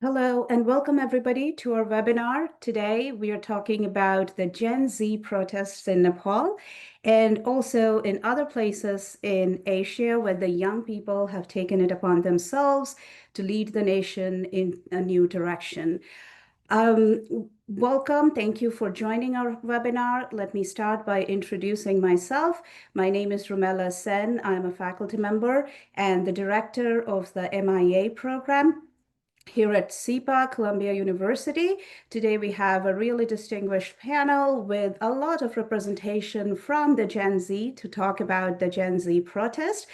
Hello and welcome everybody to our webinar. Today we are talking about the Gen Z protests in Nepal and also in other places in Asia where the young people have taken it upon themselves to lead the nation in a new direction. Welcome. Thank you for joining our webinar. Let me start by introducing myself. My name is Rumela Sen. I'm a faculty member and the director of the MIA program here at SIPA, Columbia University. Today we have a really distinguished panel with a lot of representation from the Gen Z to talk about the Gen Z protest.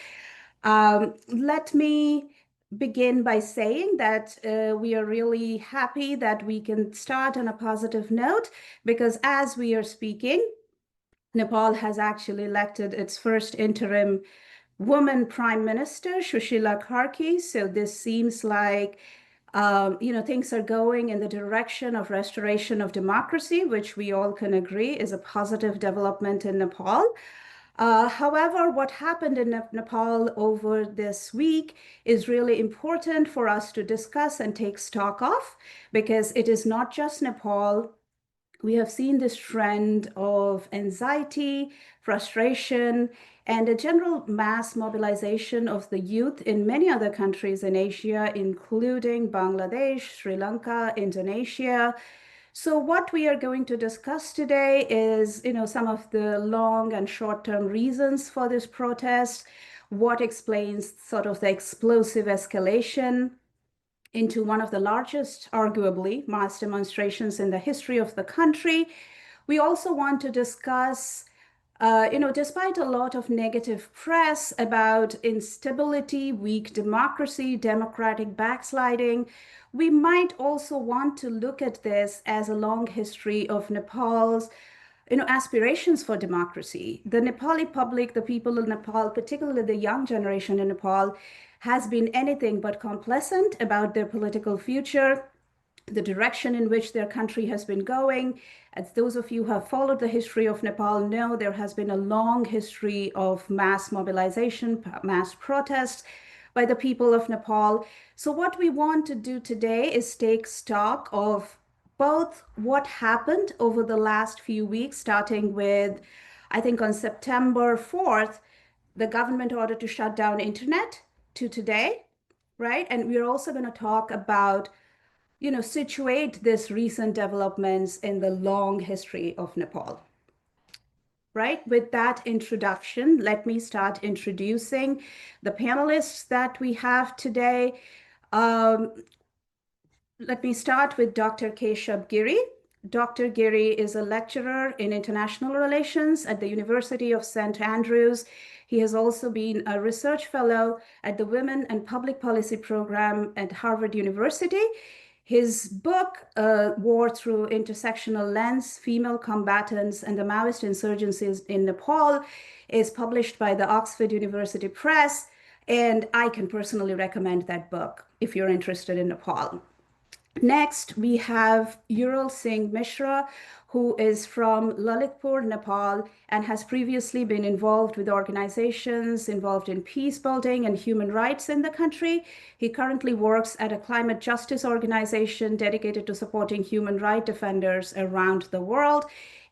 Let me begin by saying that we are really happy that we can start on a positive note because as we are speaking, Nepal has actually elected its first interim woman prime minister, Sushila Karki. So this seems like things are going in the direction of restoration of democracy, which we all can agree is a positive development in Nepal. However, what happened in Nepal over this week is really important for us to discuss and take stock of, because it is not just Nepal. We have seen this trend of anxiety, frustration, and a general mass mobilization of the youth in many other countries in Asia, including Bangladesh, Sri Lanka, Indonesia. So what we are going to discuss today is, some of the long and short-term reasons for this protest, what explains sort of the explosive escalation into one of the largest, arguably, mass demonstrations in the history of the country. We also want to discuss, despite a lot of negative press about instability, weak democracy, democratic backsliding, we might also want to look at this as a long history of Nepal's aspirations for democracy. The Nepali public, the people of Nepal, particularly the young generation in Nepal, has been anything but complacent about their political future, the direction in which their country has been going. As those of you who have followed the history of Nepal know, there has been a long history of mass mobilization, mass protests by the people of Nepal. So what we want to do today is take stock of both what happened over the last few weeks, starting with, I think on September 4th, the government ordered to shut down internet to today, right? And we're also going to talk about, situate this recent developments in the long history of Nepal. Right, with that introduction, let me start introducing the panelists that we have today. Let me start with Dr. Keshav Giri. Dr. Giri is a lecturer in international relations at the University of St. Andrews. He has also been a research fellow at the Women and Public Policy program at Harvard University. His book, War Through Intersectional Lens, Female Combatants and the Maoist Insurgencies in Nepal, is published by the Oxford University Press. And I can personally recommend that book if you're interested in Nepal. Next, we have Ural Singh Mishra, who is from Lalitpur, Nepal, and has previously been involved with organizations involved in peace building and human rights in the country. He currently works at a climate justice organization dedicated to supporting human rights defenders around the world.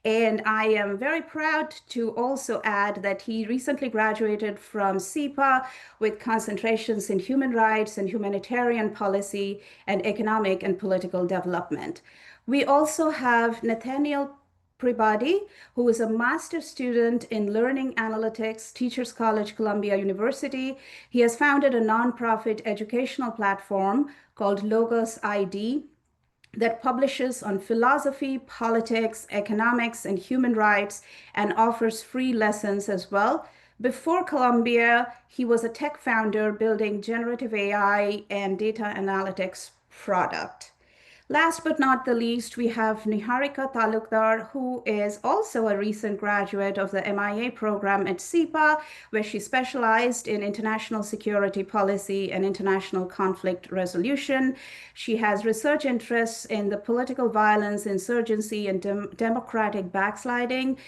And I am very proud to also add that he recently graduated from SIPA with concentrations in human rights and humanitarian policy and economic and political development. We also have Nathaniel Pribadi, who is a master's student in learning analytics, Teachers College, Columbia University. He has founded a nonprofit educational platform called Logos ID that publishes on philosophy, politics, economics, and human rights, and offers free lessons as well. Before Columbia, he was a tech founder building generative AI and data analytics product. Last but not the least, we have Niharika Talukdar, who is also a recent graduate of the MIA program at SIPA, where she specialized in international security policy and international conflict resolution. She has research interests in the political violence, insurgency, and democratic backsliding.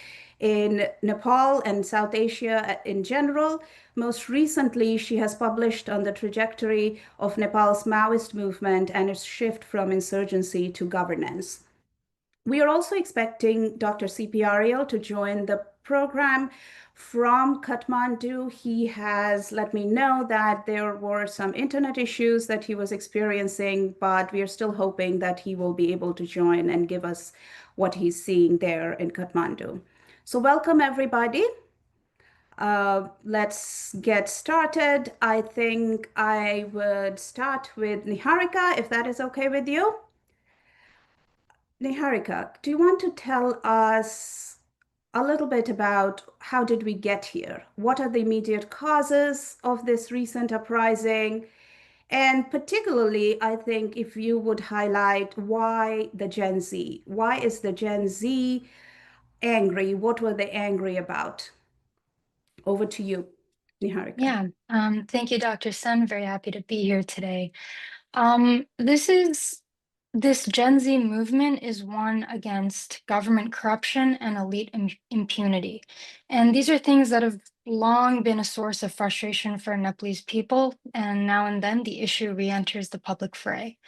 in Nepal and South Asia in general. Most recently, she has published on the trajectory of Nepal's Maoist movement and its shift from insurgency to governance. We are also expecting Dr. CP Ariel to join the program from Kathmandu. He has let me know that there were some internet issues that he was experiencing, but we are still hoping that he will be able to join and give us what he's seeing there in Kathmandu. So welcome everybody. Let's get started. I think I would start with Niharika, if that is okay with you. Niharika, do you want to tell us a little bit about how did we get here? What are the immediate causes of this recent uprising? And particularly, I think if you would highlight why the Gen Z, why is the Gen Z angry? What were they angry about? Over to you, Niharika. Yeah, thank you, Dr. Sen. Very happy to be here today. This Gen Z movement is one against government corruption and elite impunity. And these are things that have long been a source of frustration for Nepalese people, and now and then the issue re-enters the public fray.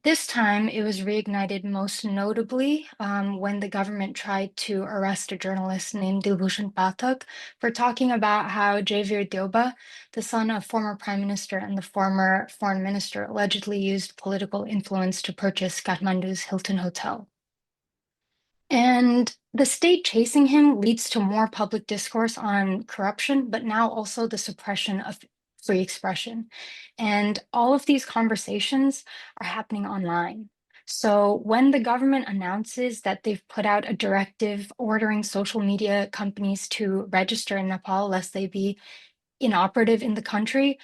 This time it was reignited most notably when the government tried to arrest a journalist named Dilbhushan Pathak for talking about how Javier Dioba, the son of former prime minister and the former foreign minister, allegedly used political influence to purchase Kathmandu's Hilton Hotel. And the state chasing him leads to more public discourse on corruption, but now also the suppression of free expression. And all of these conversations are happening online. So when the government announces that they've put out a directive ordering social media companies to register in Nepal lest they be inoperative in the country,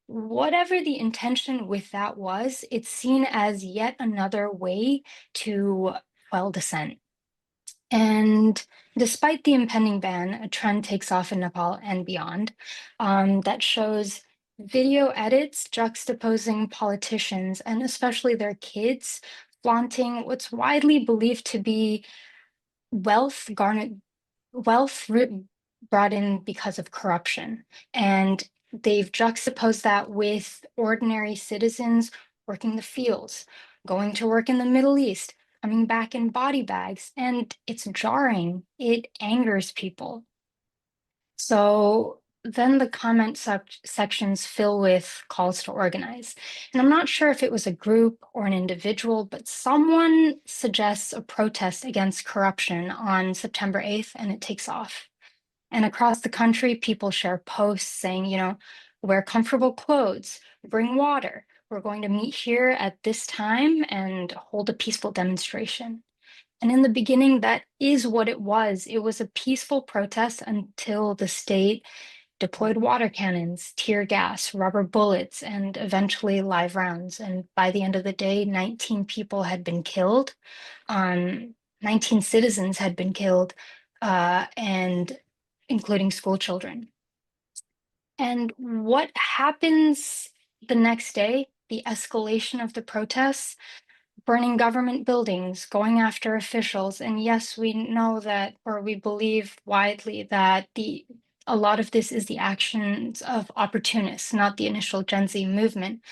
whatever the intention with that was, it's seen as yet another way to quell dissent. And despite the impending ban, a trend takes off in Nepal and beyond that shows video edits juxtaposing politicians and especially their kids flaunting what's widely believed to be wealth garnered, brought in because of corruption. And they've juxtaposed that with ordinary citizens working the fields, going to work in the Middle East, coming back in body bags, and it's jarring. It angers people. So then the comment sections fill with calls to organize. And I'm not sure if it was a group or an individual, but someone suggests a protest against corruption on September 8th, and it takes off. And across the country, people share posts saying, wear comfortable clothes, bring water. We're going to meet here at this time and hold a peaceful demonstration. And in the beginning, that is what it was. It was a peaceful protest until the state deployed water cannons, tear gas, rubber bullets, and eventually live rounds. And by the end of the day, 19 people had been killed. 19 citizens had been killed, and including school children. And what happens the next day? The escalation of the protests, burning government buildings, going after officials. And yes, we know that, or we believe widely that a lot of this is the actions of opportunists, not the initial Gen Z movement.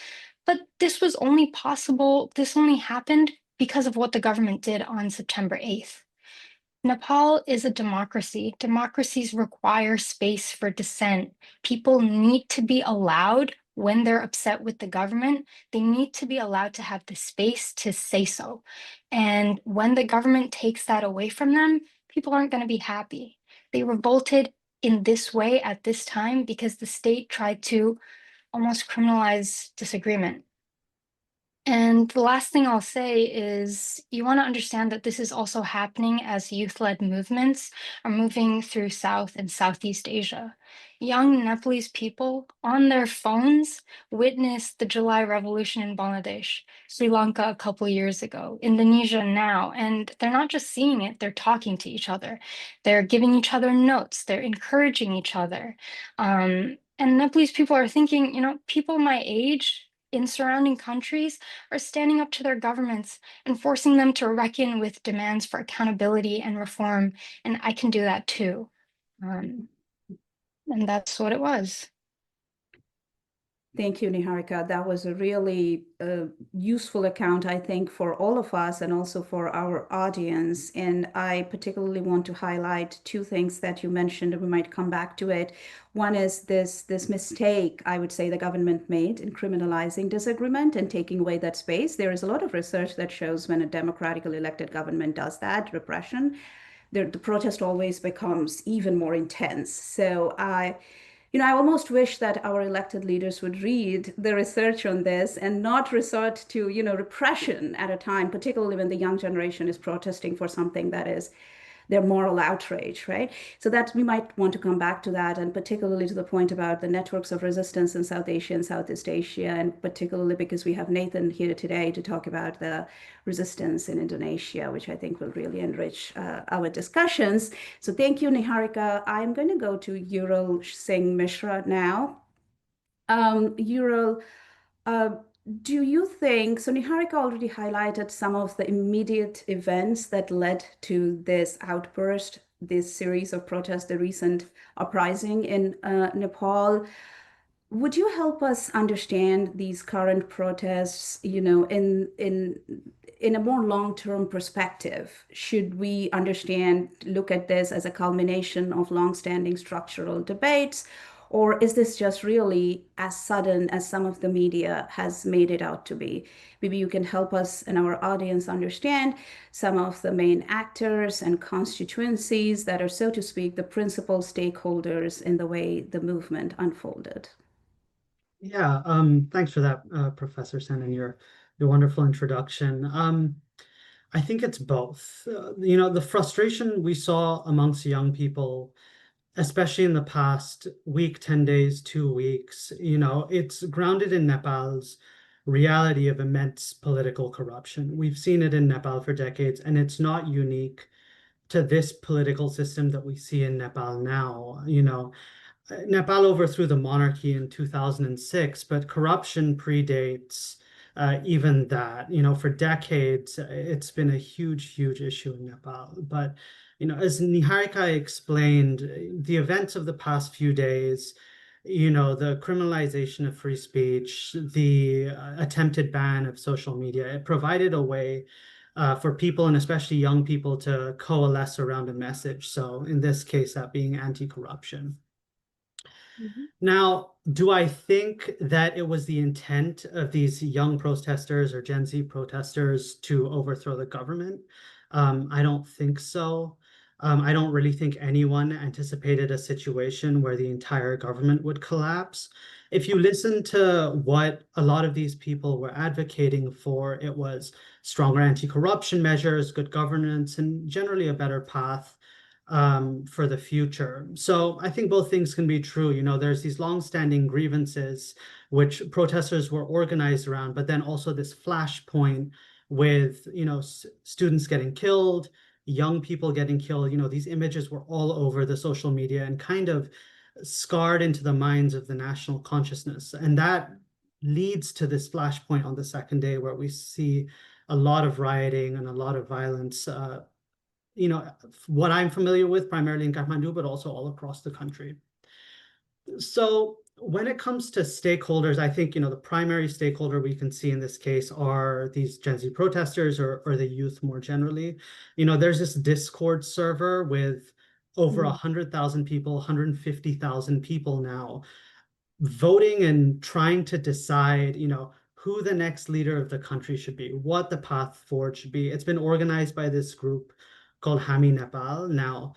But this was only possible, this only happened because of what the government did on September 8th. Nepal is a democracy. Democracies require space for dissent. People need to be allowed, when they're upset with the government, they need to be allowed to have the space to say so. And when the government takes that away from them, people aren't going to be happy. They revolted in this way at this time because the state tried to almost criminalize disagreement. And the last thing I'll say is you want to understand that this is also happening as youth-led movements are moving through South and Southeast Asia. Young Nepalese people on their phones witnessed the July Revolution in Bangladesh, Sri Lanka a couple years ago, Indonesia now, and they're not just seeing it, they're talking to each other. They're giving each other notes, they're encouraging each other. And Nepalese people are thinking, people my age, in surrounding countries are standing up to their governments and forcing them to reckon with demands for accountability and reform. And I can do that too. And that's what it was. Thank you, Niharika. That was a really useful account, I think, for all of us and also for our audience. And I particularly want to highlight two things that you mentioned, and we might come back to it. One is this mistake, I would say, the government made in criminalizing disagreement and taking away that space. There is a lot of research that shows when a democratically elected government does that, repression, the protest always becomes even more intense. So I almost wish that our elected leaders would read the research on this and not resort to, repression at a time, particularly when the young generation is protesting for something that is their moral outrage, right? So that we might want to come back to that, and particularly to the point about the networks of resistance in South Asia and Southeast Asia, and particularly because we have Nathan here today to talk about the resistance in Indonesia, which I think will really enrich our discussions. So thank you, Niharika. I'm going to go to Ural Singh Mishra now. Ural, uh, do you think, so Niharika already highlighted some of the immediate events that led to this outburst, this series of protests, the recent uprising in Nepal. Would you help us understand these current protests, in a more long-term perspective? Should we look at this as a culmination of long-standing structural debates, or is this just really as sudden as some of the media has made it out to be? Maybe you can help us and our audience understand some of the main actors and constituencies that are, so to speak, the principal stakeholders in the way the movement unfolded. Yeah, thanks for that, Professor Sen, and your wonderful introduction. I think it's both. The frustration we saw amongst young people, especially in the past week, 10 days, 2 weeks, it's grounded in Nepal's reality of immense political corruption. We've seen it in Nepal for decades, and it's not unique to this political system that we see in Nepal now. Nepal overthrew the monarchy in 2006, but corruption predates even that. For decades, it's been a huge, huge issue in Nepal. But, as Niharika explained, the events of the past few days, the criminalization of free speech, the attempted ban of social media, it provided a way for people, and especially young people, to coalesce around a message. So in this case, that being anti-corruption. Now, do I think that it was the intent of these young protesters or Gen Z protesters to overthrow the government? I don't think so. I don't really think anyone anticipated a situation where the entire government would collapse. If you listen to what a lot of these people were advocating for, it was stronger anti-corruption measures, good governance, and generally a better path for the future. So I think both things can be true. There's these long-standing grievances which protesters were organized around, but then also this flashpoint with, students getting killed, young people getting killed. These images were all over the social media and kind of scarred into the minds of the national consciousness. And that leads to this flashpoint on the second day where we see a lot of rioting and a lot of violence, what I'm familiar with primarily in Kathmandu, but also all across the country. So when it comes to stakeholders, I think, the primary stakeholder we can see in this case are these Gen Z protesters or the youth more generally. There's this Discord server with over 100,000 people, 150,000 people now voting and trying to decide, who the next leader of the country should be, what the path forward should be. It's been organized by this group called Hami Nepal. Now,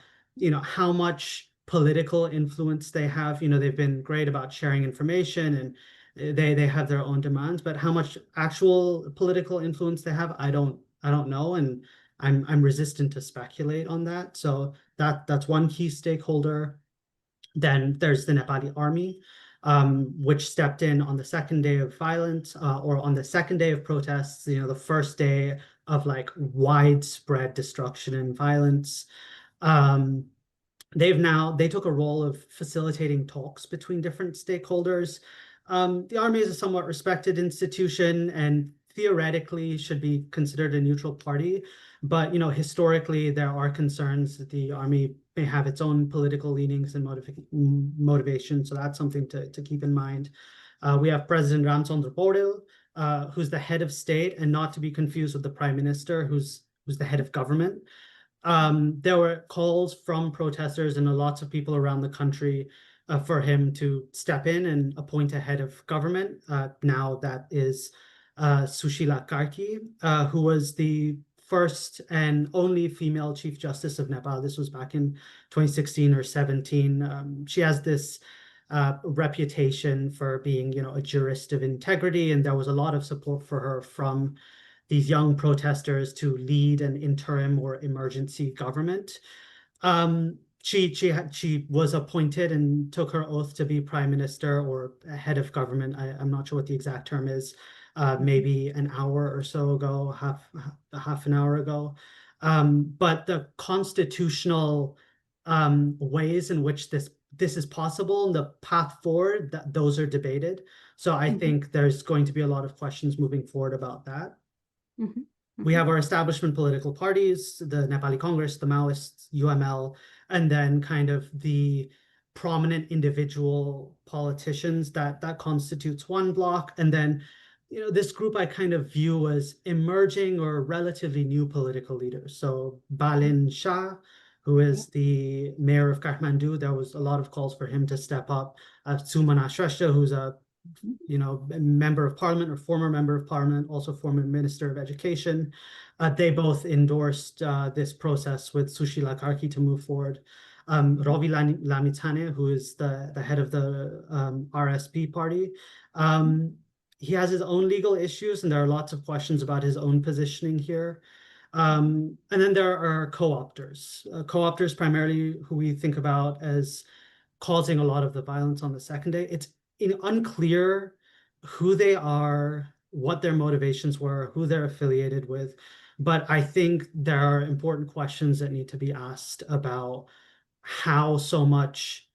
how much political influence they have, they've been great about sharing information and they have their own demands, but how much actual political influence they have, I don't know, and I'm resistant to speculate on that. So that's one key stakeholder. Then there's the Nepali army, which stepped in on the second day of violence, or on the second day of protests, the first day of like widespread destruction and violence. They took a role of facilitating talks between different stakeholders. The army is a somewhat respected institution and theoretically should be considered a neutral party. But, historically, there are concerns that the army may have its own political leanings and motivation. So that's something to keep in mind. We have President Ramchandra Paudel, who's the head of state, and not to be confused with the prime minister, who's the head of government. There were calls from protesters and lots of people around the country for him to step in and appoint a head of government. Now that is Sushila Karki, who was the first and only female Chief Justice of Nepal. This was back in 2016 or 17. She has this reputation for being, a jurist of integrity, and there was a lot of support for her from these young protesters to lead an interim or emergency government. She was appointed and took her oath to be prime minister or head of government. I'm not sure what the exact term is. Maybe an hour or so ago, half an hour ago. But the constitutional ways in which this is possible and the path forward, those are debated. So I think there's going to be a lot of questions moving forward about that. We have our establishment political parties, the Nepali Congress, the Maoists, UML, and then kind of the prominent individual politicians that constitutes one bloc. And then, this group I kind of view as emerging or relatively new political leaders. So Balin Shah, who is the mayor of Kathmandu, there was a lot of calls for him to step up. Sumana Shrestha, who's a member of parliament or former member of parliament, also former minister of education. They both endorsed this process with Sushila Karki to move forward. Ravi Lamithane, who is the head of the RSP party, he has his own legal issues, and there are lots of questions about his own positioning here. And then there are co-opters. Co-opters primarily who we think about as causing a lot of the violence on the second day. It's unclear who they are, what their motivations were, who they're affiliated with. But I think there are important questions that need to be asked about how so much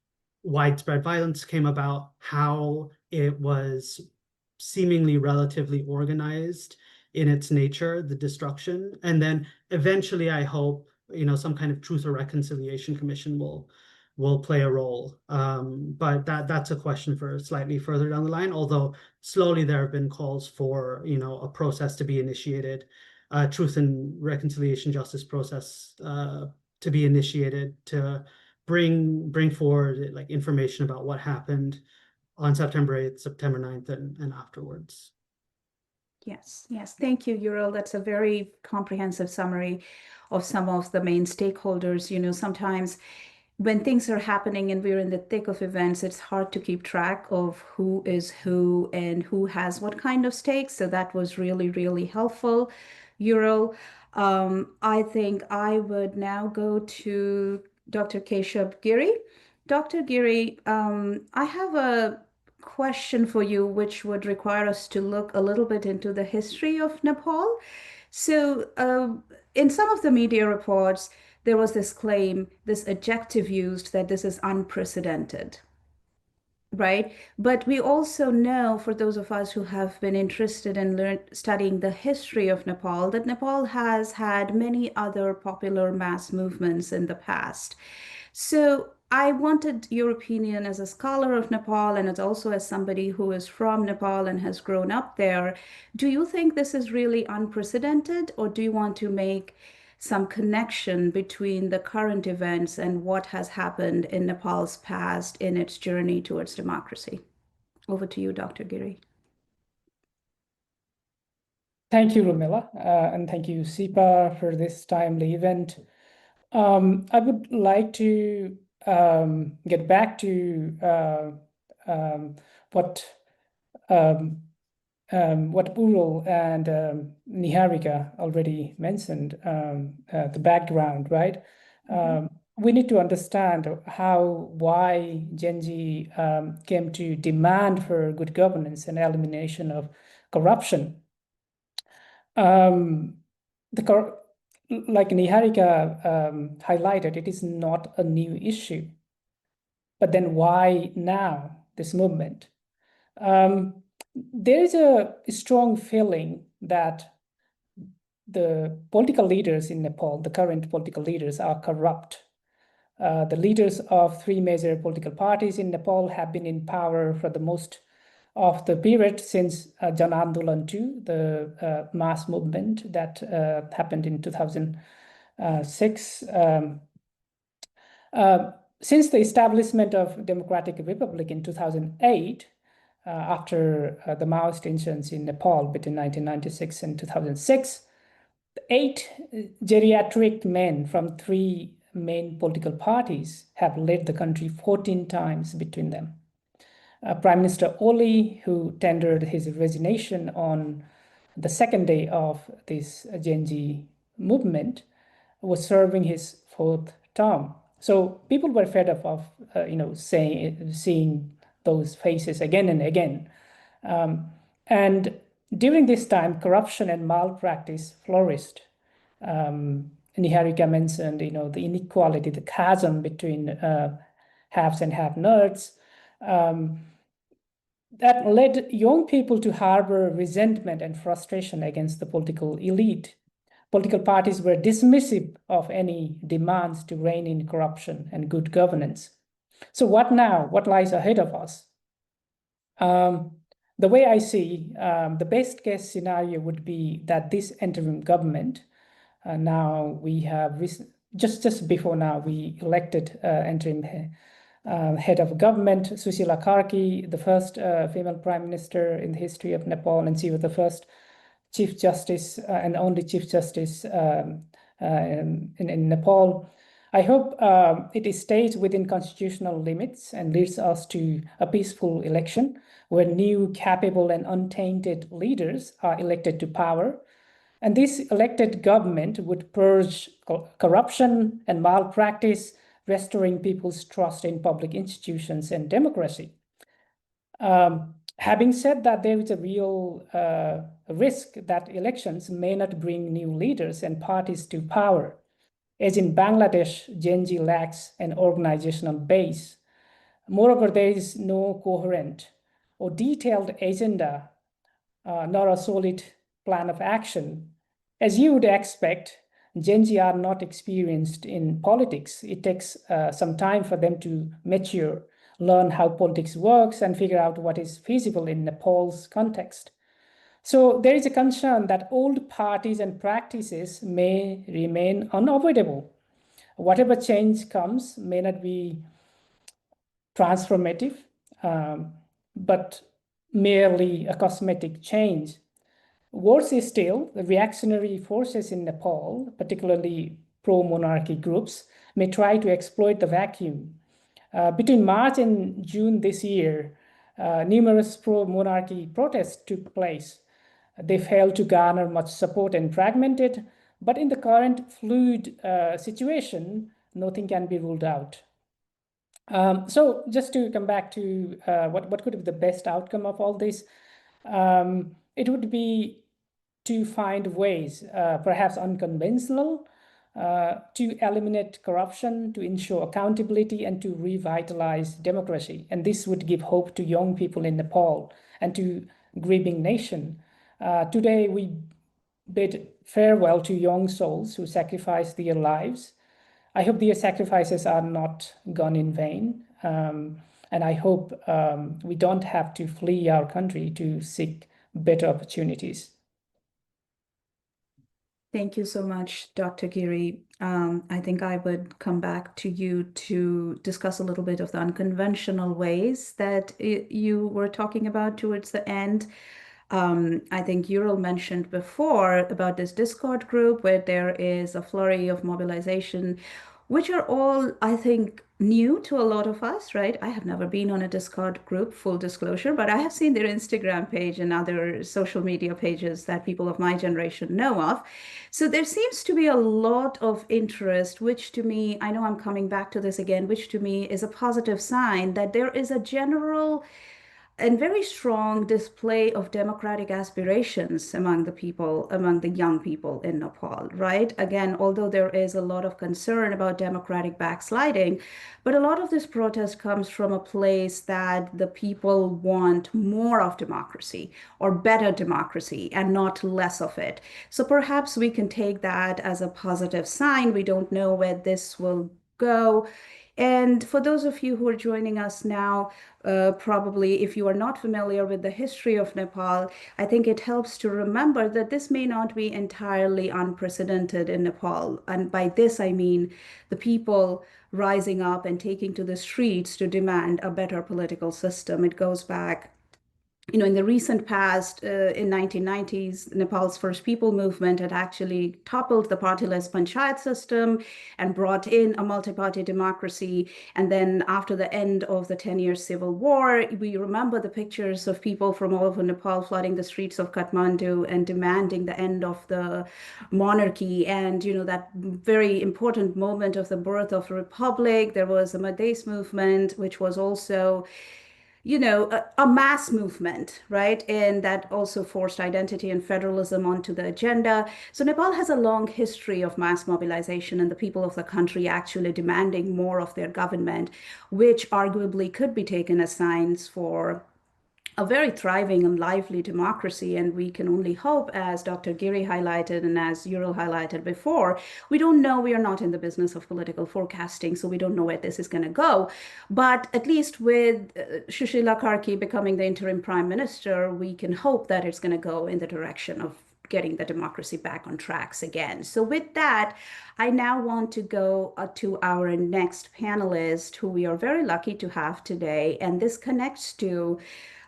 widespread violence came about, how it was seemingly relatively organized in its nature, the destruction. And then eventually, I hope, some kind of truth or reconciliation commission will play a role. But that's a question for slightly further down the line, although slowly there have been calls for, a process to be initiated, truth and reconciliation justice process to be initiated to bring forward like information about what happened on September 8th, September 9th, and afterwards. Yes. Thank you, Ural. That's a very comprehensive summary of some of the main stakeholders. Sometimes when things are happening and we're in the thick of events, it's hard to keep track of who is who and who has what kind of stakes. So that was really, really helpful, Ural. I think I would now go to Dr. Keshav Giri. Dr. Giri, I have a question for you, which would require us to look a little bit into the history of Nepal. So, in some of the media reports, there was this claim, this adjective used that this is unprecedented, right? But we also know, for those of us who have been interested in studying the history of Nepal, that Nepal has had many other popular mass movements in the past. So I wanted your opinion as a scholar of Nepal and as also as somebody who is from Nepal and has grown up there. Do you think this is really unprecedented, or do you want to make some connection between the current events and what has happened in Nepal's past in its journey towards democracy? Over to you, Dr. Giri. Thank you, Rumela, and thank you, SIPA, for this timely event. I would like to get back to what Ural and Niharika already mentioned, the background, right? We need to understand why Gen Z came to demand for good governance and elimination of corruption. Like Niharika highlighted, it is not a new issue. But then why now, this movement? There is a strong feeling that the political leaders in Nepal, the current political leaders, are corrupt. The leaders of three major political parties in Nepal have been in power for the most of the period since Jan Andolan 2, the mass movement that happened in 2006. Since the establishment of Democratic Republic in 2008, after the Maoist insurgency in Nepal between 1996 and 2006, 8 geriatric men from 3 main political parties have led the country 14 times between them. Prime Minister Oli, who tendered his resignation on the second day of this Gen Z movement, was serving his 4th term. So people were fed up of, seeing those faces again and again. And during this time, corruption and malpractice flourished. Niharika mentioned, the inequality, the chasm between haves and have-nots, that led young people to harbor resentment and frustration against the political elite. Political parties were dismissive of any demands to rein in corruption and good governance. So what now? What lies ahead of us? The way I see, the best case scenario would be that this interim government, now we have, just before now, we elected interim head of government, Sushila Karki, the first female prime minister in the history of Nepal, and she was the first Chief Justice and only Chief Justice in Nepal. I hope it stays within constitutional limits and leads us to a peaceful election where new, capable, and untainted leaders are elected to power. And this elected government would purge corruption and malpractice, restoring people's trust in public institutions and democracy. Having said that, there is a real risk that elections may not bring new leaders and parties to power. As in Bangladesh, Gen Z lacks an organizational base. Moreover, there is no coherent or detailed agenda, nor a solid plan of action. As you would expect, Gen Z are not experienced in politics. It takes some time for them to mature, learn how politics works, and figure out what is feasible in Nepal's context. So there is a concern that old parties and practices may remain unavoidable. Whatever change comes may not be transformative, but merely a cosmetic change. Worse is still, the reactionary forces in Nepal, particularly pro-monarchy groups, may try to exploit the vacuum. Between March and June this year, numerous pro-monarchy protests took place. They failed to garner much support and fragmented, but in the current fluid situation, nothing can be ruled out. So just to come back to what could be the best outcome of all this, it would be to find ways, perhaps unconventional, to eliminate corruption, to ensure accountability, and to revitalize democracy. And this would give hope to young people in Nepal and to grieving nation. Today, we bid farewell to young souls who sacrificed their lives. I hope their sacrifices are not gone in vain. And I hope we don't have to flee our country to seek better opportunities. Thank you so much, Dr. Giri. I think I would come back to you to discuss a little bit of the unconventional ways that you were talking about towards the end. I think Ural mentioned before about this Discord group where there is a flurry of mobilization, which are all, I think, new to a lot of us, right? I have never been on a Discord group, full disclosure, but I have seen their Instagram page and other social media pages that people of my generation know of. So there seems to be a lot of interest, which to me, I know I'm coming back to this again, which to me is a positive sign that there is a general and very strong display of democratic aspirations among the people, among the young people in Nepal, right? Again, although there is a lot of concern about democratic backsliding, but a lot of this protest comes from a place that the people want more of democracy or better democracy and not less of it. So perhaps we can take that as a positive sign. We don't know where this will go. And for those of you who are joining us now, probably if you are not familiar with the history of Nepal, I think it helps to remember that this may not be entirely unprecedented in Nepal. And by this, I mean the people rising up and taking to the streets to demand a better political system. It goes back, in the recent past, in 1990s, Nepal's First People movement had actually toppled the partyless panchayat system and brought in a multi-party democracy. And then after the end of the 10-year civil war, we remember the pictures of people from all over Nepal flooding the streets of Kathmandu and demanding the end of the monarchy. And, that very important moment of the birth of the republic, there was a Madhes movement, which was also a mass movement, right? And that also forced identity and federalism onto the agenda. So Nepal has a long history of mass mobilization and the people of the country actually demanding more of their government, which arguably could be taken as signs for a very thriving and lively democracy. And we can only hope, as Dr. Giri highlighted and as Ural highlighted before, we don't know, we are not in the business of political forecasting, so we don't know where this is going to go. But at least with Sushila Karki becoming the interim prime minister, we can hope that it's going to go in the direction of getting the democracy back on tracks again. So with that, I now want to go to our next panelist, who we are very lucky to have today. And this connects to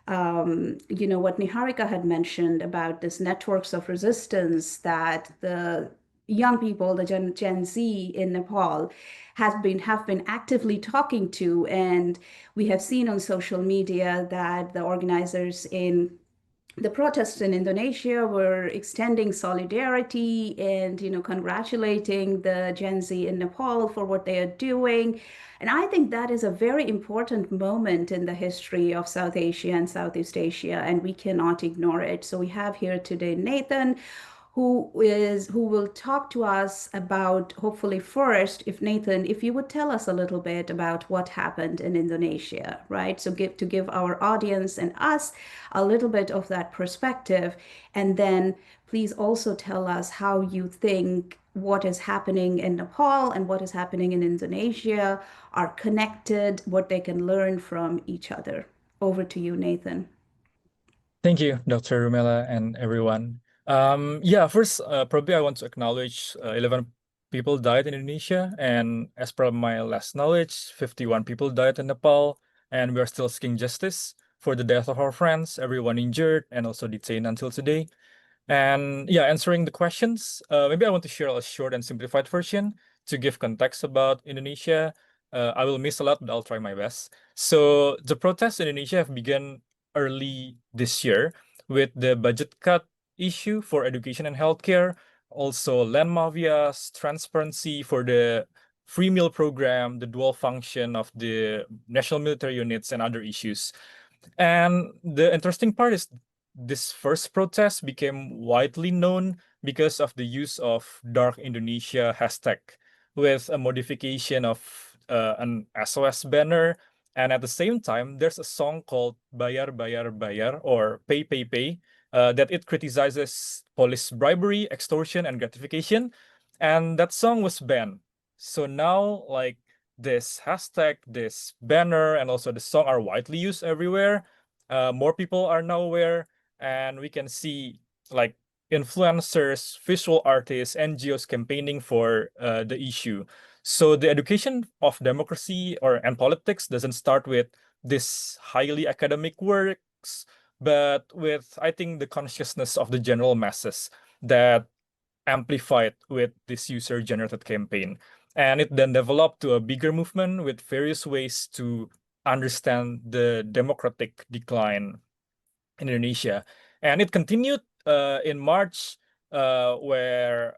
what Niharika had mentioned about this networks of resistance that the young people, the Gen Z in Nepal, have been actively talking to. And we have seen on social media that the organizers in the protests in Indonesia were extending solidarity and, congratulating the Gen Z in Nepal for what they are doing. And I think that is a very important moment in the history of South Asia and Southeast Asia, and we cannot ignore it. So we have here today Nathan, who will talk to us about, hopefully first, if you would tell us a little bit about what happened in Indonesia, right? So give our audience and us a little bit of that perspective, and then please also tell us how you think what is happening in Nepal and what is happening in Indonesia are connected, what they can learn from each other. Over to you, Nathan. Thank you, Dr. Rumela and everyone. First, probably I want to acknowledge 11 people died in Indonesia, and as per my last knowledge, 51 people died in Nepal, and we are still seeking justice for the death of our friends, everyone injured and also detained until today. And answering the questions, maybe I want to share a short and simplified version to give context about Indonesia. I will miss a lot, but I'll try my best. So the protests in Indonesia have begun early this year with the budget cut issue for education and healthcare, also land mafias, transparency for the free meal program, the dual function of the national military units, and other issues. And the interesting part is this first protest became widely known because of the use of Dark Indonesia hashtag with a modification of an SOS banner. And at the same time, there's a song called Bayar Bayar Bayar, or Pay Pay Pay, that it criticizes police bribery, extortion, and gratification. And that song was banned. So now, like, this hashtag, this banner, and also the song are widely used everywhere. More people are now aware, and we can see like influencers, visual artists, NGOs campaigning for the issue. So the education of democracy and politics doesn't start with this highly academic works, but with, I think, the consciousness of the general masses that amplified with this user-generated campaign. And it then developed to a bigger movement with various ways to understand the democratic decline in Indonesia. And it continued in March, where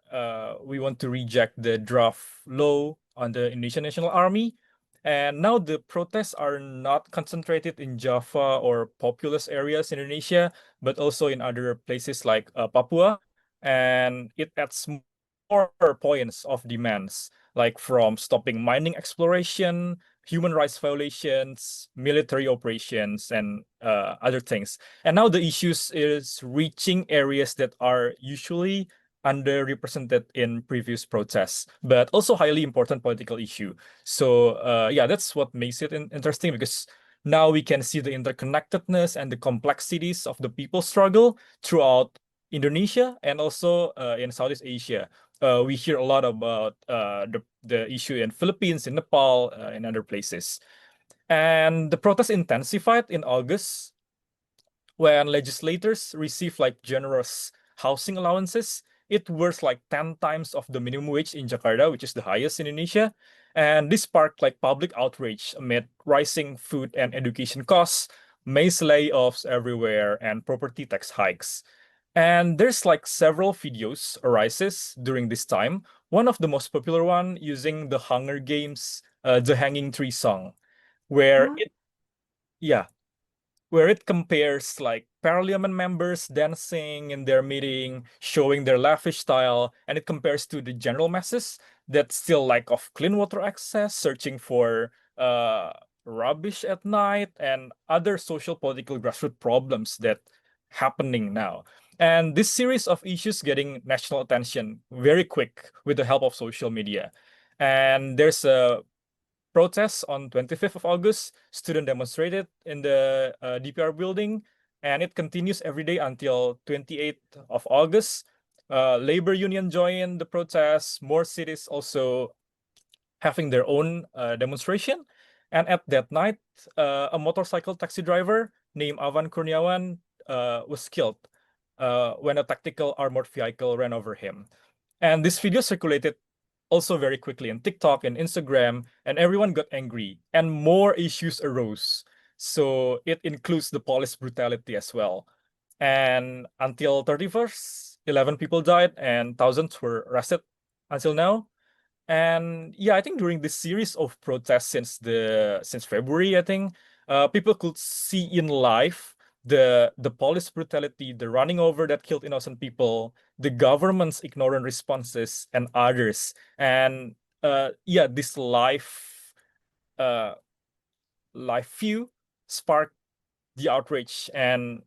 we want to reject the draft law on the Indonesian National Army. And now the protests are not concentrated in Java or populous areas in Indonesia, but also in other places like Papua. And it adds more points of demands, like from stopping mining exploration, human rights violations, military operations, and other things. And now the issues is reaching areas that are usually underrepresented in previous protests, but also highly important political issue. So yeah, that's what makes it interesting, because now we can see the interconnectedness and the complexities of the people's struggle throughout Indonesia and also in Southeast Asia. We hear a lot about the issue in Philippines, in Nepal, and other places. And the protests intensified in August when legislators receive like generous housing allowances. It worth like 10 times of the minimum wage in Jakarta, which is the highest in Indonesia. And this sparked like public outrage amid rising food and education costs, mass layoffs everywhere, and property tax hikes. And there's like several videos arises during this time. One of the most popular one using the Hunger Games, the Hanging Tree song, where Huh? yeah, where it compares like parliament members dancing in their meeting, showing their lavish style, and it compares to the general masses that still lack of clean water access, searching for uh, rubbish at night, and other social political grassroots problems that happening now. And this series of issues getting national attention very quick with the help of social media. And there's a protests on 25th of August. Students demonstrated in the DPR building, and it continues every day until 28th of August. Labor union joined the protests. More cities also having their own demonstration. And at that night, a motorcycle taxi driver named Avan Kurniawan was killed when a tactical armored vehicle ran over him. And this video circulated also very quickly on TikTok and Instagram, and everyone got angry, and more issues arose. So it includes the police brutality as well. And until 31st, 11 people died and thousands were arrested until now. And yeah, I think during this series of protests since February, I think people could see in life the police brutality, the running over that killed innocent people, the government's ignorant responses, and others. And yeah, this uh, life view sparked the outrage, and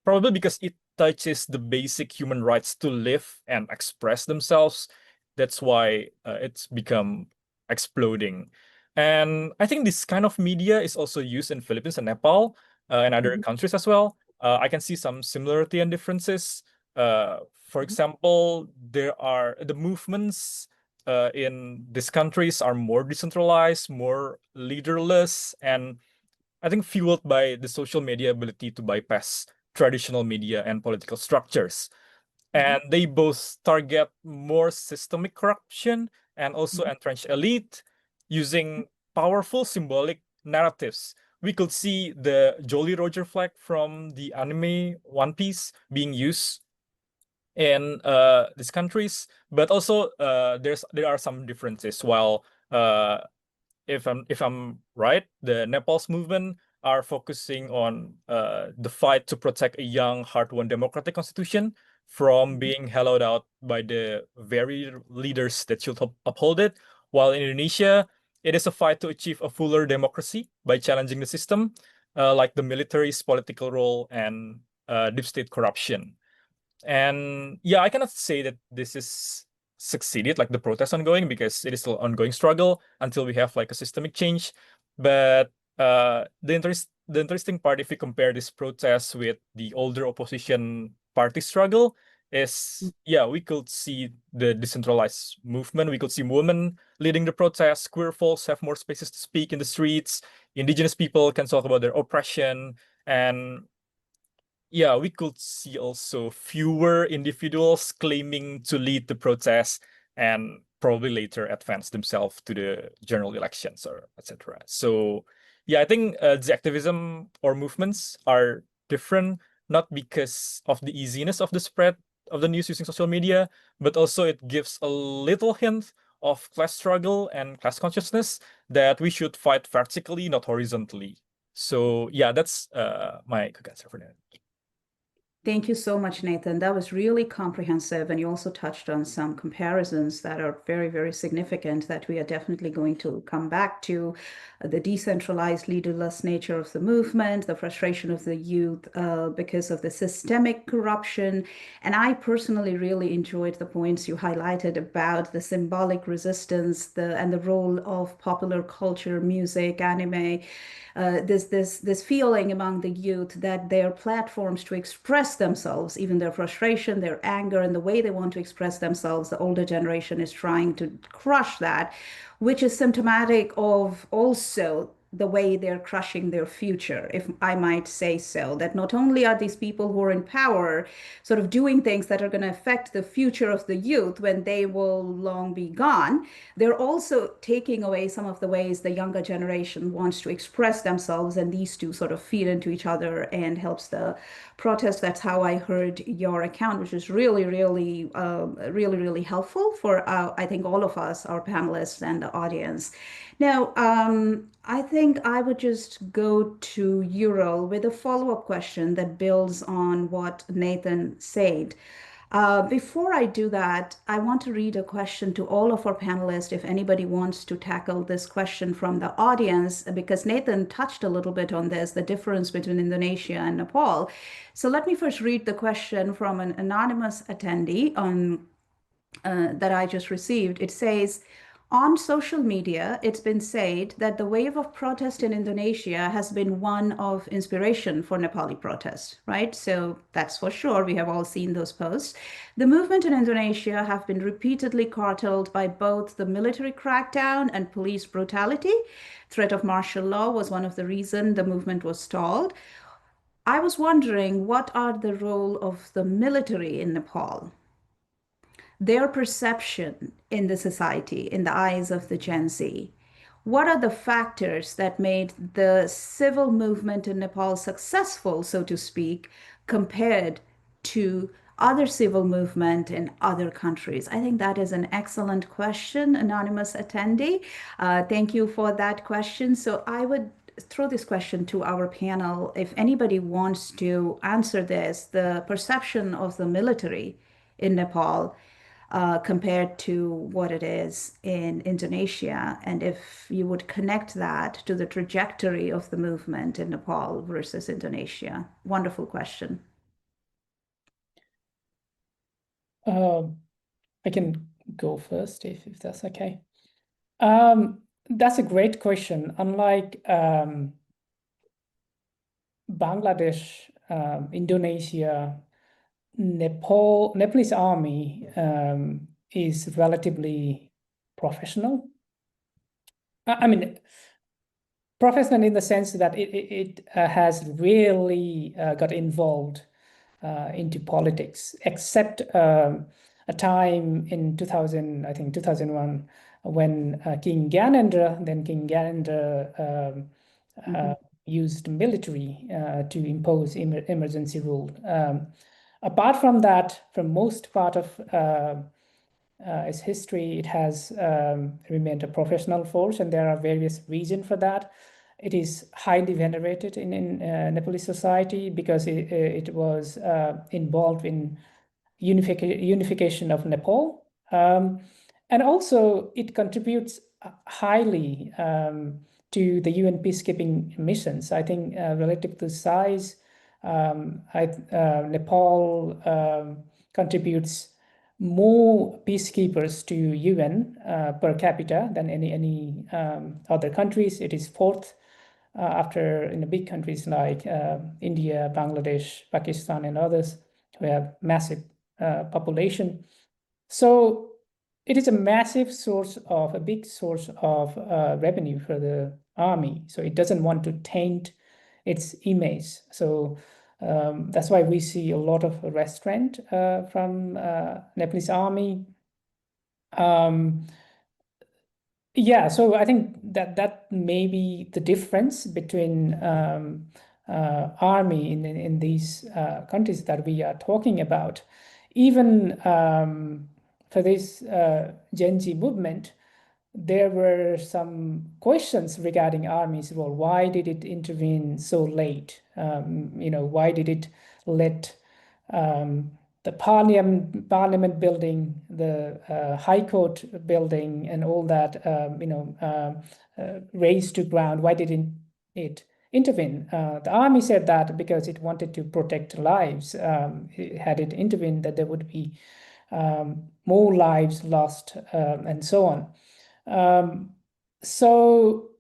probably because it touches the basic human rights to live and express themselves. That's why it's become exploding. And I think this kind of media is also used in Philippines and Nepal and other Mhm. countries as well. I can see some similarity and differences. For example, there are the movements in these countries are more decentralized, more leaderless, and I think fueled by the social media ability to bypass traditional media and political structures. And they both target more systemic corruption and also entrenched elite using powerful symbolic narratives. We could see the Jolly Roger flag from the anime One Piece being used in these countries, but also there are some differences. While if I'm right, the Nepal's movement are focusing on the fight to protect a young, hard-won democratic constitution from being hollowed out by the very leaders that should uphold it. While in Indonesia, it is a fight to achieve a fuller democracy by challenging the system, like the military's political role and deep state corruption. And yeah, I cannot say that this is succeeded, like the protest ongoing, because it is still ongoing struggle until we have like a systemic change. But the interesting part, if we compare this protest with the older opposition party struggle, is yeah, we could see the decentralized movement. We could see women leading the protests. Queer folks have more spaces to speak in the streets. Indigenous people can talk about their oppression, and yeah, we could see also fewer individuals claiming to lead the protests and probably later advance themselves to the general elections or etc. So yeah, I think the activism or movements are different, not because of the easiness of the spread of the news using social media, but also it gives a little hint of class struggle and class consciousness that we should fight vertically, not horizontally. So yeah, that's my quick answer for that. Thank you so much, Nathan. That was really comprehensive. And you also touched on some comparisons that are very, very significant that we are definitely going to come back to. The decentralized, leaderless nature of the movement, the frustration of the youth because of the systemic corruption. And I personally really enjoyed the points you highlighted about the symbolic resistance and the role of popular culture, music, anime. This feeling among the youth that their platforms to express themselves, even their frustration, their anger, and the way they want to express themselves, the older generation is trying to crush that, which is symptomatic of also the way they're crushing their future, if I might say so. That not only are these people who are in power sort of doing things that are going to affect the future of the youth when they will long be gone, they're also taking away some of the ways the younger generation wants to express themselves, and these two sort of feed into each other and helps the protest. That's how I heard your account, which is really, really helpful for I think all of us, our panelists and the audience. Now, I think I would just go to Ural with a follow-up question that builds on what Nathan said. Before I do that, I want to read a question to all of our panelists if anybody wants to tackle this question from the audience, because Nathan touched a little bit on this, the difference between Indonesia and Nepal. So let me first read the question from an anonymous attendee on that I just received. It says, on social media, it's been said that the wave of protest in Indonesia has been one of inspiration for Nepali protests, right? So that's for sure. We have all seen those posts. The movement in Indonesia have been repeatedly curtailed by both the military crackdown and police brutality. Threat of martial law was one of the reasons the movement was stalled. I was wondering, what are the role of the military in Nepal? Their perception in the society, in the eyes of the Gen Z. What are the factors that made the civil movement in Nepal successful, so to speak, compared to other civil movement in other countries? I think that is an excellent question, anonymous attendee. Thank you for that question. So I would throw this question to our panel. If anybody wants to answer this, the perception of the military in Nepal compared to what it is in Indonesia, and if you would connect that to the trajectory of the movement in Nepal versus Indonesia. Wonderful question. I can go first if that's okay. That's a great question. Unlike Bangladesh, Indonesia, Nepalese army is relatively professional. I mean, professional in the sense that it has really got involved into politics, except a time in 2001, when King Gyanendra used military to impose emergency rule. Apart from that, for most part of its history, it has remained a professional force, and there are various reasons for that. It is highly venerated in Nepalese society because it was involved in unification of Nepal. And also it contributes highly to the UN peacekeeping missions. I think relative to size, Nepal contributes more peacekeepers to UN per capita than any other countries. It is fourth after in the big countries like India, Bangladesh, Pakistan, and others who have massive population. So it is a massive source of, a big source of revenue for the army. So it doesn't want to taint its image. So that's why we see a lot of restraint from Nepalese army. Yeah, so I think that may be the difference between army in these countries that we are talking about. Even for this Gen Z movement, there were some questions regarding army's role. Why did it intervene so late? Why did it let the parliament building, the High Court building, and all that, raised to ground? Why didn't it intervene? The army said that because it wanted to protect lives. Had it intervened, that there would be more lives lost, and so on. So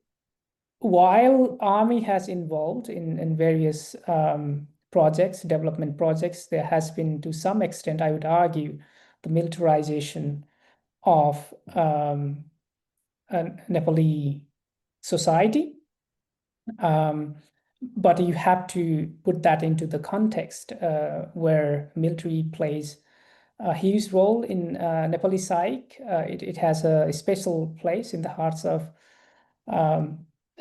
while army has involved in various projects, development projects, there has been, to some extent, I would argue, the militarization of Nepali society. But you have to put that into the context where military plays a huge role in Nepali psyche. It has a special place in the hearts of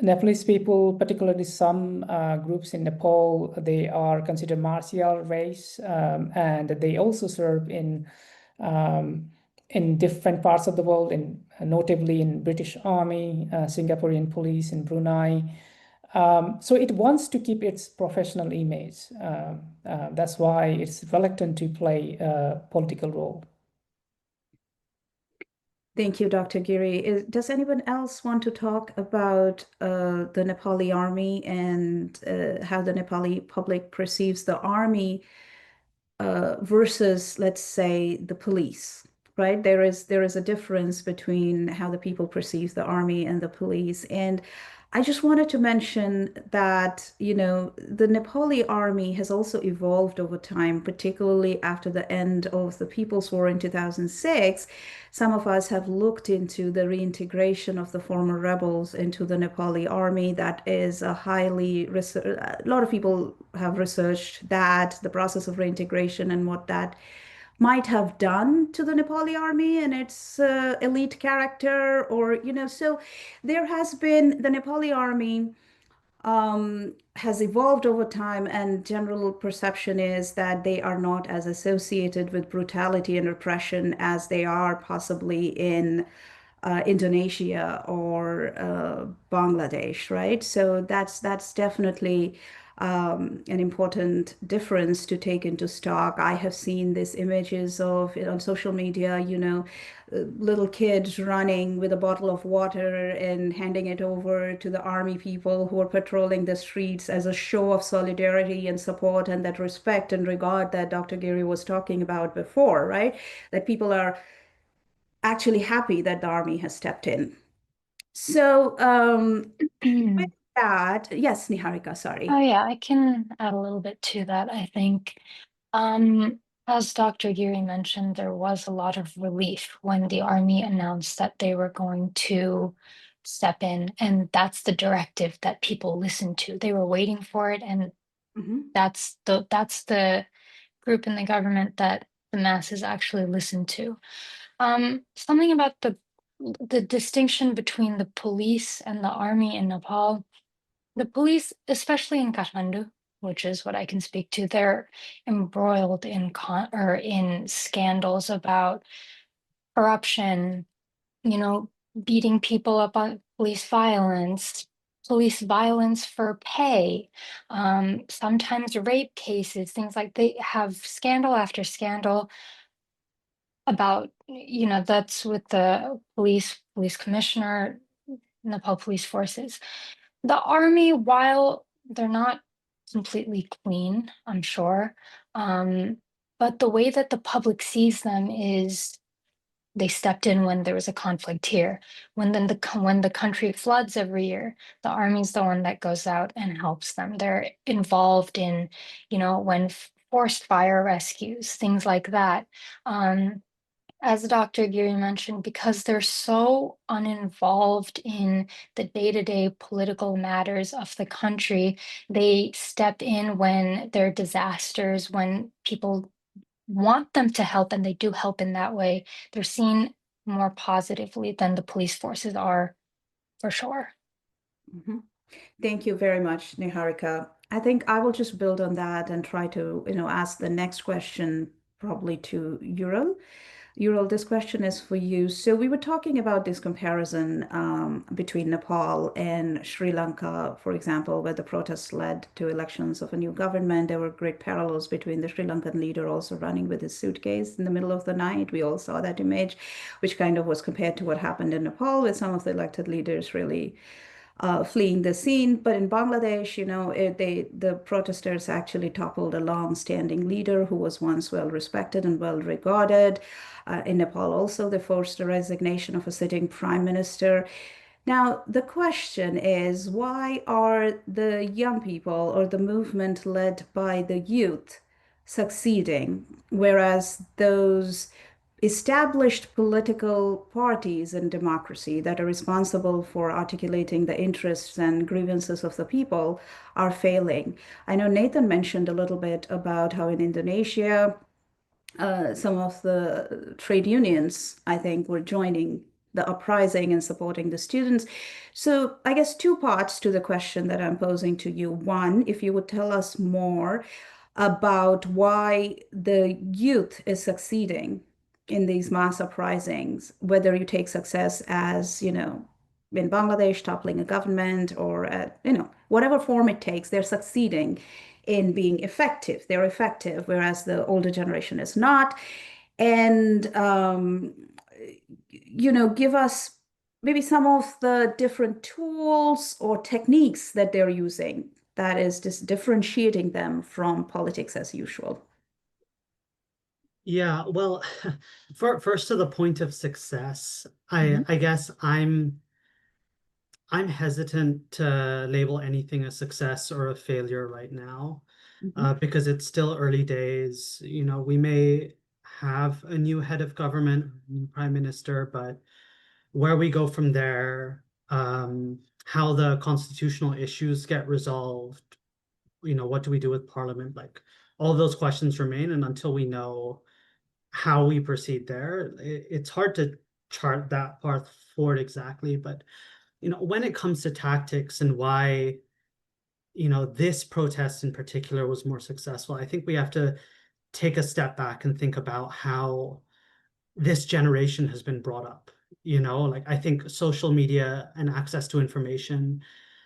Nepalese people, particularly some groups in Nepal. They are considered martial race, and they also serve in different parts of the world, notably in British Army, Singaporean police, in Brunei. So it wants to keep its professional image. That's why it's reluctant to play a political role. Thank you, Dr. Giri. Does anyone else want to talk about the Nepali army and how the Nepali public perceives the army versus, let's say, the police, right? There is a difference between how the people perceive the army and the police. And I just wanted to mention that, the Nepali army has also evolved over time, particularly after the end of the People's War in 2006. Some of us have looked into the reintegration of the former rebels into the Nepali army. That is a lot of people have researched that, the process of reintegration and what that might have done to the Nepali army and its elite character, or, so there has been the Nepali army has evolved over time, and general perception is that they are not as associated with brutality and repression as they are possibly in Indonesia or Bangladesh, right? So that's definitely an important difference to take into stock. I have seen these images of on social media, little kids running with a bottle of water and handing it over to the army people who are patrolling the streets as a show of solidarity and support and that respect and regard that Dr. Giri was talking about before, right? That people are actually happy that the army has stepped in. So with that, yes, Niharika, sorry. Oh yeah, I can add a little bit to that. I think, as Dr. Giri mentioned, there was a lot of relief when the army announced that they were going to step in, and that's the directive that people listened to. They were waiting for it, and that's the group in the government that the masses actually listened to. Something about the distinction between the police and the army in Nepal. The police, especially in Kathmandu, which is what I can speak to, they're embroiled in scandals about corruption, beating people up on police violence for pay, sometimes rape cases, things like they have scandal after scandal about, that's with the police commissioner, Nepal police forces. The army, while they're not completely clean, I'm sure, but the way that the public sees them is they stepped in when there was a conflict here. When the country floods every year, the army's the one that goes out and helps them. They're involved in, when forced fire rescues, things like that. As Dr. Giri mentioned, because they're so uninvolved in the day-to-day political matters of the country, they step in when there are disasters, when people want them to help, and they do help in that way. They're seen more positively than the police forces are, for sure. Thank you very much, Niharika. I think I will just build on that and try to, ask the next question probably to Ural. Ural, this question is for you. So we were talking about this comparison between Nepal and Sri Lanka, for example, where the protests led to elections of a new government. There were great parallels between the Sri Lankan leader also running with his suitcase in the middle of the night. We all saw that image, which kind of was compared to what happened in Nepal, with some of the elected leaders really fleeing the scene. But in Bangladesh, the protesters actually toppled a long-standing leader who was once well respected and well regarded. In Nepal, also, they forced the resignation of a sitting prime minister. Now, the question is, why are the young people or the movement led by the youth succeeding, whereas those established political parties in democracy that are responsible for articulating the interests and grievances of the people are failing? I know Nathan mentioned a little bit about how in Indonesia, some of the trade unions, I think, were joining the uprising and supporting the students. So I guess two parts to the question that I'm posing to you. One, if you would tell us more about why the youth is succeeding in these mass uprisings, whether you take success as, in Bangladesh, toppling a government, or, whatever form it takes, they're succeeding in being effective. They're effective, whereas the older generation is not. And, give us maybe some of the different tools or techniques that they're using that is just differentiating them from politics as usual. Yeah, well, first to the point of success, I guess I'm hesitant to label anything a success or a failure right now, because it's still early days. We may have a new head of government, new prime minister, but where we go from there, how the constitutional issues get resolved, what do we do with parliament? Like, all those questions remain, and until we know how we proceed there, it's hard to chart that path forward exactly. But when it comes to tactics and why this protest in particular was more successful, I think we have to take a step back and think about how this generation has been brought up. Like, I think social media and access to information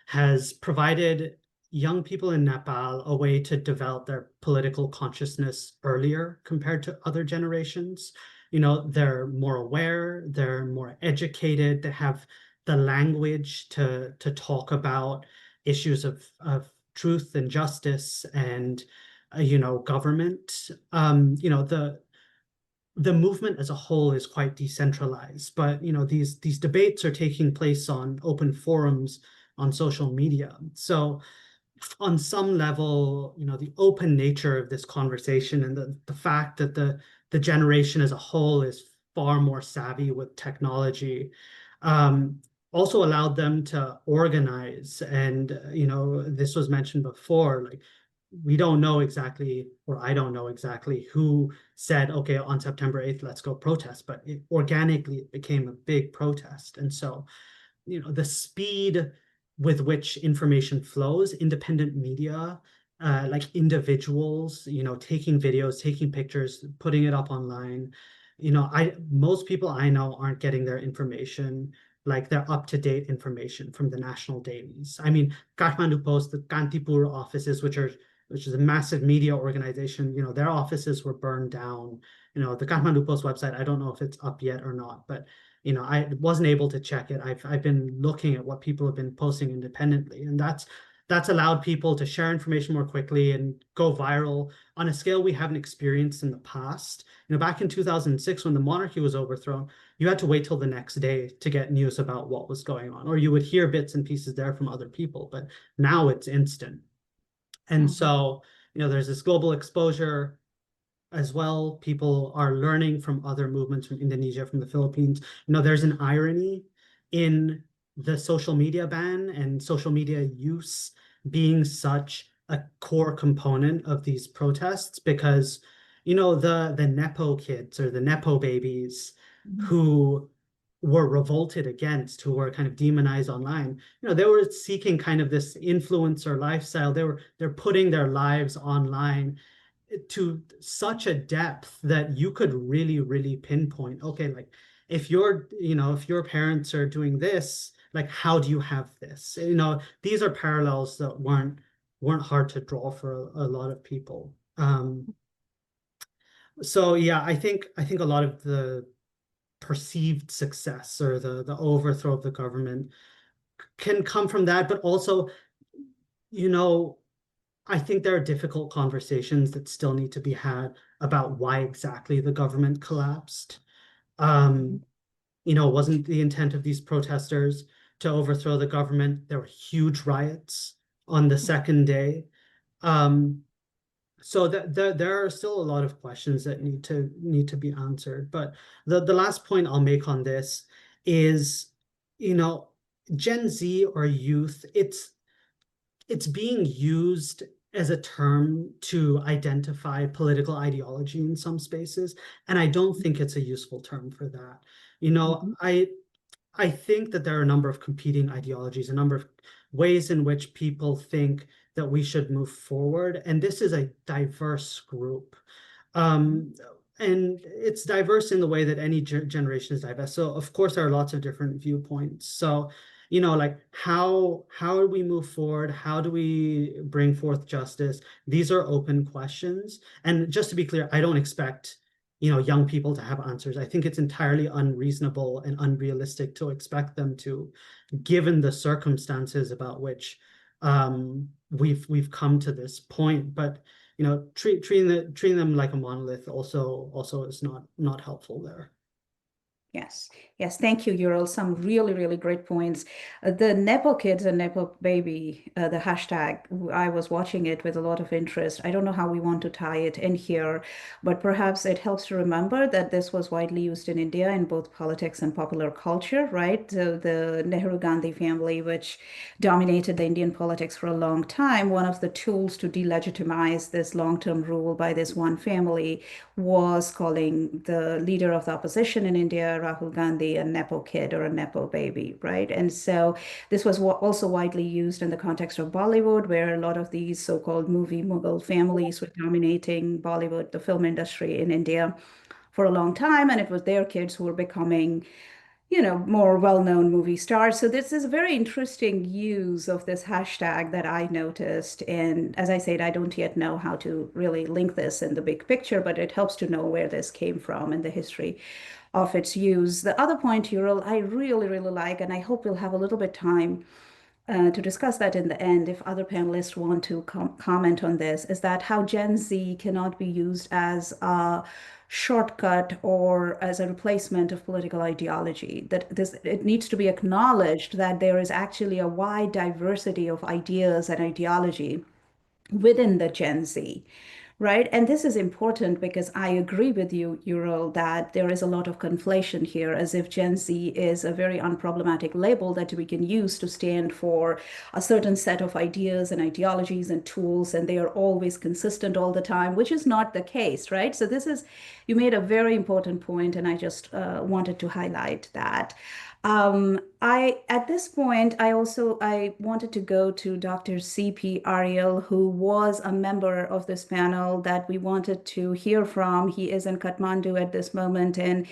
has provided young people in Nepal a way to develop their political consciousness earlier compared to other generations. They're more aware, they're more educated, they have the language to talk about issues of truth and justice and government. The movement as a whole is quite decentralized, but these debates are taking place on open forums on social media. So on some level, the open nature of this conversation and the fact that the generation as a whole is far more savvy with technology, also allowed them to organize. And this was mentioned before, like, we don't know exactly, or I don't know exactly who said, okay, on September 8th, let's go protest, but organically it became a big protest. And so, the speed with which information flows, independent media, like individuals, taking videos, taking pictures, putting it up online. Most people I know aren't getting their information, like their up-to-date information, from the national dailies. I mean, Kathmandu Post, the Kantipur offices, which is a massive media organization, their offices were burned down. The Kathmandu Post website, I don't know if it's up yet or not, but I wasn't able to check it. I've been looking at what people have been posting independently, and that's allowed people to share information more quickly and go viral on a scale we haven't experienced in the past. Back in 2006, when the monarchy was overthrown, you had to wait till the next day to get news about what was going on, or you would hear bits and pieces there from other people, but now it's instant. And so, there's this global exposure as well. People are learning from other movements, from Indonesia, from the Philippines. There's an irony in the social media ban and social media use being such a core component of these protests, because the Nepo kids, or the Nepo babies, who were revolted against, who were kind of demonized online, they were seeking kind of this influencer lifestyle. They're putting their lives online to such a depth that you could really, really pinpoint, okay, like if your parents are doing this, like how do you have this? These are parallels that weren't hard to draw for a lot of people. So yeah, I think a lot of the perceived success or the overthrow of the government can come from that, but also, I think there are difficult conversations that still need to be had about why exactly the government collapsed. Wasn't the intent of these protesters to overthrow the government? There were huge riots on the second day. So there are still a lot of questions that need to be answered. But the last point I'll make on this is, Gen Z or youth, it's being used as a term to identify political ideology in some spaces, and I don't think it's a useful term for that. I think that there are a number of competing ideologies, a number of ways in which people think that we should move forward, and this is a diverse group. And it's diverse in the way that any generation is diverse. So of course there are lots of different viewpoints. So like how do we move forward? How do we bring forth justice? These are open questions. And just to be clear, I don't expect young people to have answers. I think it's entirely unreasonable and unrealistic to expect them to, given the circumstances about which we've come to this point. But treating them like a monolith also is not helpful there. Yes. Thank you, Ural. Some really, really great points. The Nepo kids and Nepo baby, the hashtag, I was watching it with a lot of interest. I don't know how we want to tie it in here, but perhaps it helps to remember that this was widely used in India in both politics and popular culture, right? So the Nehru-Gandhi family, which dominated the Indian politics for a long time, one of the tools to delegitimize this long-term rule by this one family was calling the leader of the opposition in India, Rahul Gandhi, a Nepo kid or a Nepo baby, right? And so this was also widely used in the context of Bollywood, where a lot of these so-called movie Mughal families were dominating Bollywood, the film industry in India, for a long time. And it was their kids who were becoming more well-known movie stars. So this is a very interesting use of this hashtag that I noticed. And as I said, I don't yet know how to really link this in the big picture, but it helps to know where this came from and the history of its use. The other point, Ural, I really, really like, and I hope we'll have a little bit time to discuss that in the end, if other panelists want to comment on this, is that how Gen Z cannot be used as a shortcut or as a replacement of political ideology. That it needs to be acknowledged that there is actually a wide diversity of ideas and ideology within the Gen Z. Right. And this is important because I agree with you, Ural, that there is a lot of conflation here, as if Gen Z is a very unproblematic label that we can use to stand for a certain set of ideas and ideologies and tools, and they are always consistent all the time, which is not the case, right? So you made a very important point, and I just wanted to highlight that. At this point, I wanted to go to Dr. CP Ariel, who was a member of this panel that we wanted to hear from. He is in Kathmandu at this moment, and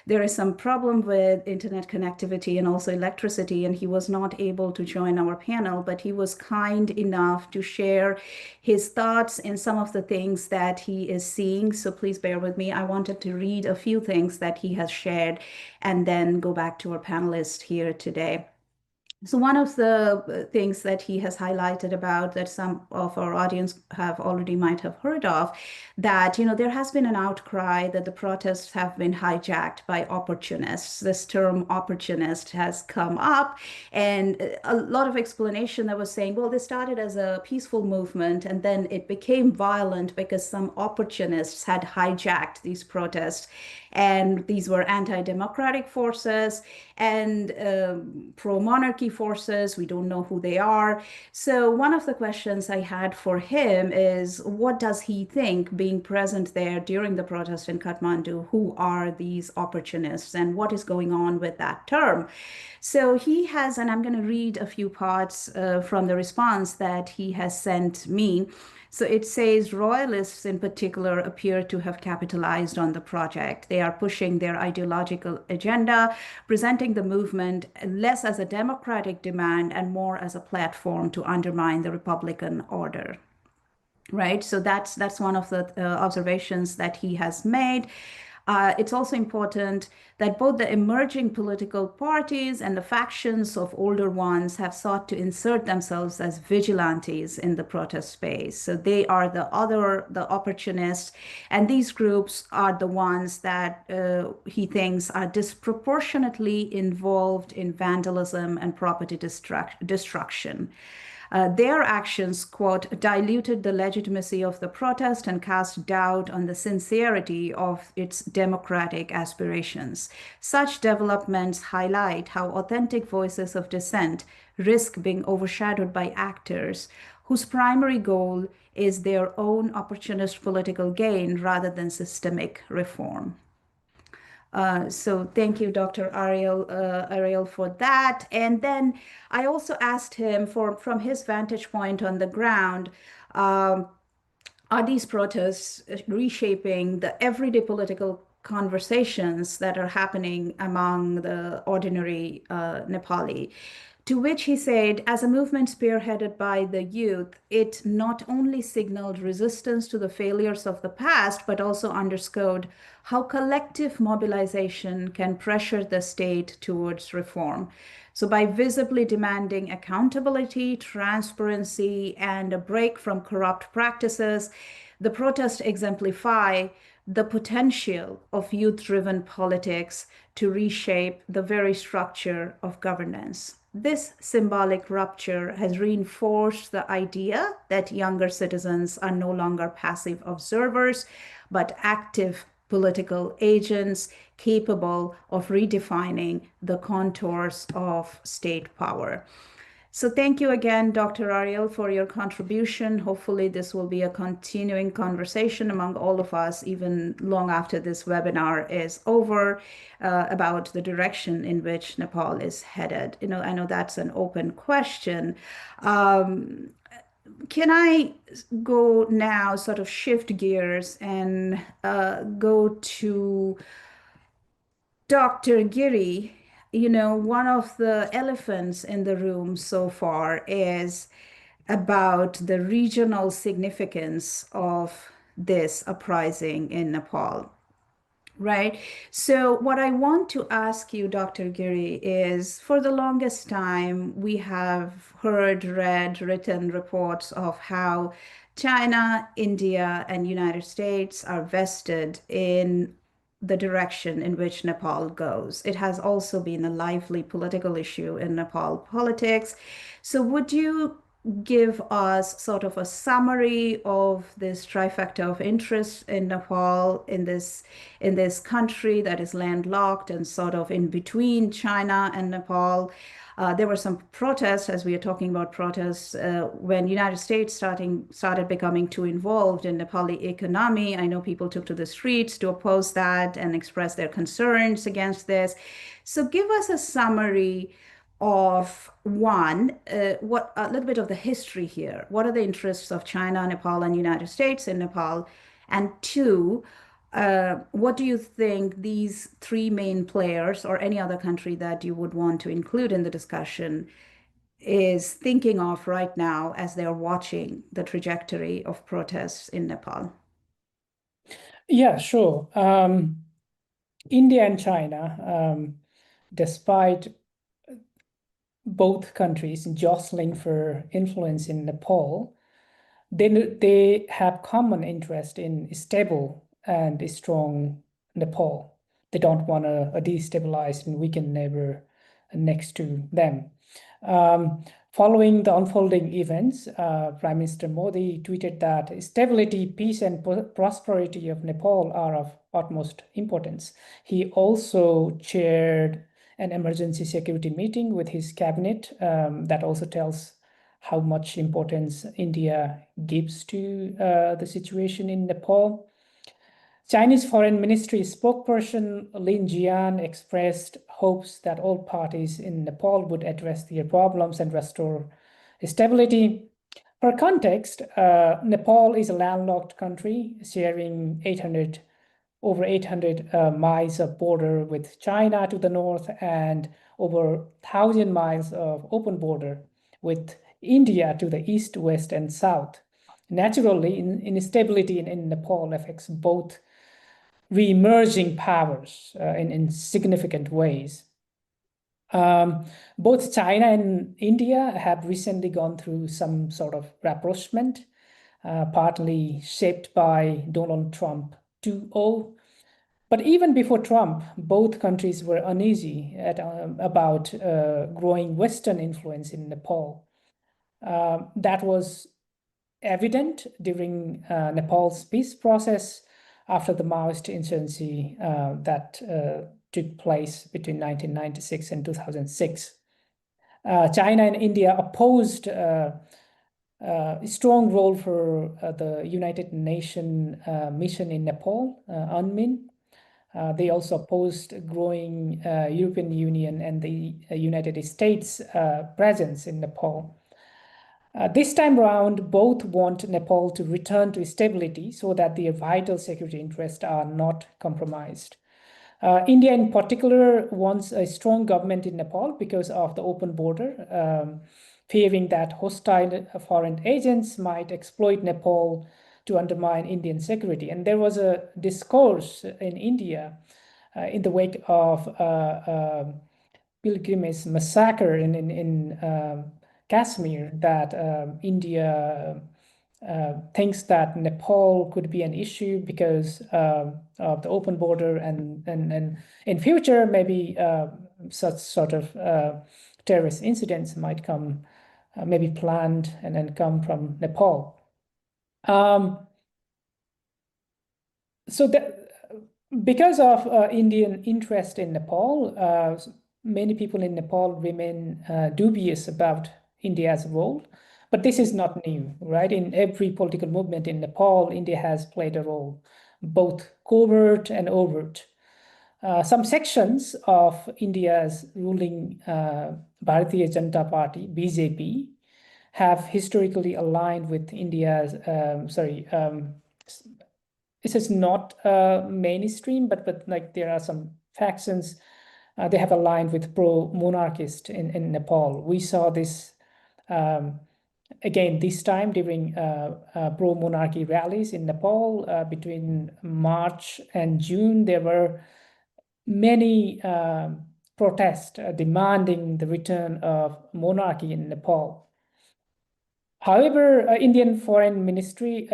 there is some problem with internet connectivity and also electricity, and he was not able to join our panel, but he was kind enough to share his thoughts and some of the things that he is seeing. So please bear with me. I wanted to read a few things that he has shared and then go back to our panelists here today. So one of the things that he has highlighted about that some of our audience might have heard of, that, there has been an outcry that the protests have been hijacked by opportunists. This term opportunist has come up, and a lot of explanation that was saying, well, this started as a peaceful movement and then it became violent because some opportunists had hijacked these protests. And these were anti-democratic forces, and pro-monarchy forces. We don't know who they are. So one of the questions I had for him is, what does he think, being present there during the protest in Kathmandu, who are these opportunists and what is going on with that term? So he has, and I'm going to read a few parts from the response that he has sent me. So it says, royalists in particular appear to have capitalized on the project. They are pushing their ideological agenda, presenting the movement less as a democratic demand and more as a platform to undermine the Republican order. Right? So that's one of the observations that he has made. It's also important that both the emerging political parties and the factions of older ones have sought to insert themselves as vigilantes in the protest space. So they are the opportunists, and these groups are the ones that he thinks are disproportionately involved in vandalism and property destruction. Their actions, quote, diluted the legitimacy of the protest and cast doubt on the sincerity of its democratic aspirations. Such developments highlight how authentic voices of dissent risk being overshadowed by actors whose primary goal is their own opportunist political gain rather than systemic reform. So thank you, Dr. Ariel, for that. And then I also asked him from his vantage point on the ground, are these protests reshaping the everyday political conversations that are happening among the ordinary Nepali? To which he said, as a movement spearheaded by the youth, it not only signaled resistance to the failures of the past, but also underscored how collective mobilization can pressure the state towards reform. So by visibly demanding accountability, transparency, and a break from corrupt practices, the protests exemplify the potential of youth-driven politics to reshape the very structure of governance. This symbolic rupture has reinforced the idea that younger citizens are no longer passive observers, but active political agents capable of redefining the contours of state power. So thank you again, Dr. Ariel, for your contribution. Hopefully this will be a continuing conversation among all of us, even long after this webinar is over, about the direction in which Nepal is headed. I know that's an open question. Can I go now, sort of shift gears and go to Dr. Giri? One of the elephants in the room so far is about the regional significance of this uprising in Nepal, right? So what I want to ask you, Dr. Giri, is for the longest time, we have heard, read, written reports of how China, India, and United States are vested in the direction in which Nepal goes. It has also been a lively political issue in Nepal politics. So would you give us sort of a summary of this trifecta of interest in Nepal, in this country that is landlocked and sort of in between China and Nepal? There were some protests, as we are talking about protests, when United States started becoming too involved in Nepali economy. I know people took to the streets to oppose that and express their concerns against this. So give us a summary of one, what a little bit of the history here. What are the interests of China, Nepal, and United States in Nepal? And two, what do you think these three main players, or any other country that you would want to include in the discussion, is thinking of right now as they're watching the trajectory of protests in Nepal? Yeah, sure. India and China, despite both countries jostling for influence in Nepal, they have common interest in stable and strong Nepal. They don't want a destabilized and weakened neighbor next to them. Following the unfolding events, Prime Minister Modi tweeted that stability, peace, and prosperity of Nepal are of utmost importance. He also chaired an emergency security meeting with his cabinet. That also tells how much importance India gives to the situation in Nepal. Chinese Foreign Ministry spokesperson Lin Jian expressed hopes that all parties in Nepal would address their problems and restore stability. For context, Nepal is a landlocked country sharing over 800 miles of border with China to the north and over 1,000 miles of open border with India to the east, west, and south. Naturally, instability in Nepal affects both re-emerging powers in significant ways. Both China and India have recently gone through some sort of rapprochement, partly shaped by Donald Trump 2.0. But even before Trump, both countries were uneasy about growing Western influence in Nepal. That was evident during Nepal's peace process after the Maoist insurgency that took place between 1996 and 2006. China and India opposed a strong role for the United Nations mission in Nepal, UNMIN. They also opposed growing European Union and the United States presence in Nepal. This time around, both want Nepal to return to stability so that their vital security interests are not compromised. India in particular wants a strong government in Nepal because of the open border, fearing that hostile foreign agents might exploit Nepal to undermine Indian security. And there was a discourse in India in the wake of pilgrimage massacre in Kashmir that India thinks that Nepal could be an issue because of the open border, and in future maybe such sort of terrorist incidents might come, maybe planned and then come from Nepal. So that because of Indian interest in Nepal, many people in Nepal remain dubious about India's role. But this is not new, right? In every political movement in Nepal, India has played a role, both covert and overt. Some sections of India's ruling Bharatiya Janata Party, BJP, have historically aligned with India's, this is not mainstream, but like there are some factions, they have aligned with pro-monarchist in Nepal. We saw this again this time during pro-monarchy rallies in Nepal between March and June. There were many protests demanding the return of monarchy in Nepal. However, Indian Foreign Secretary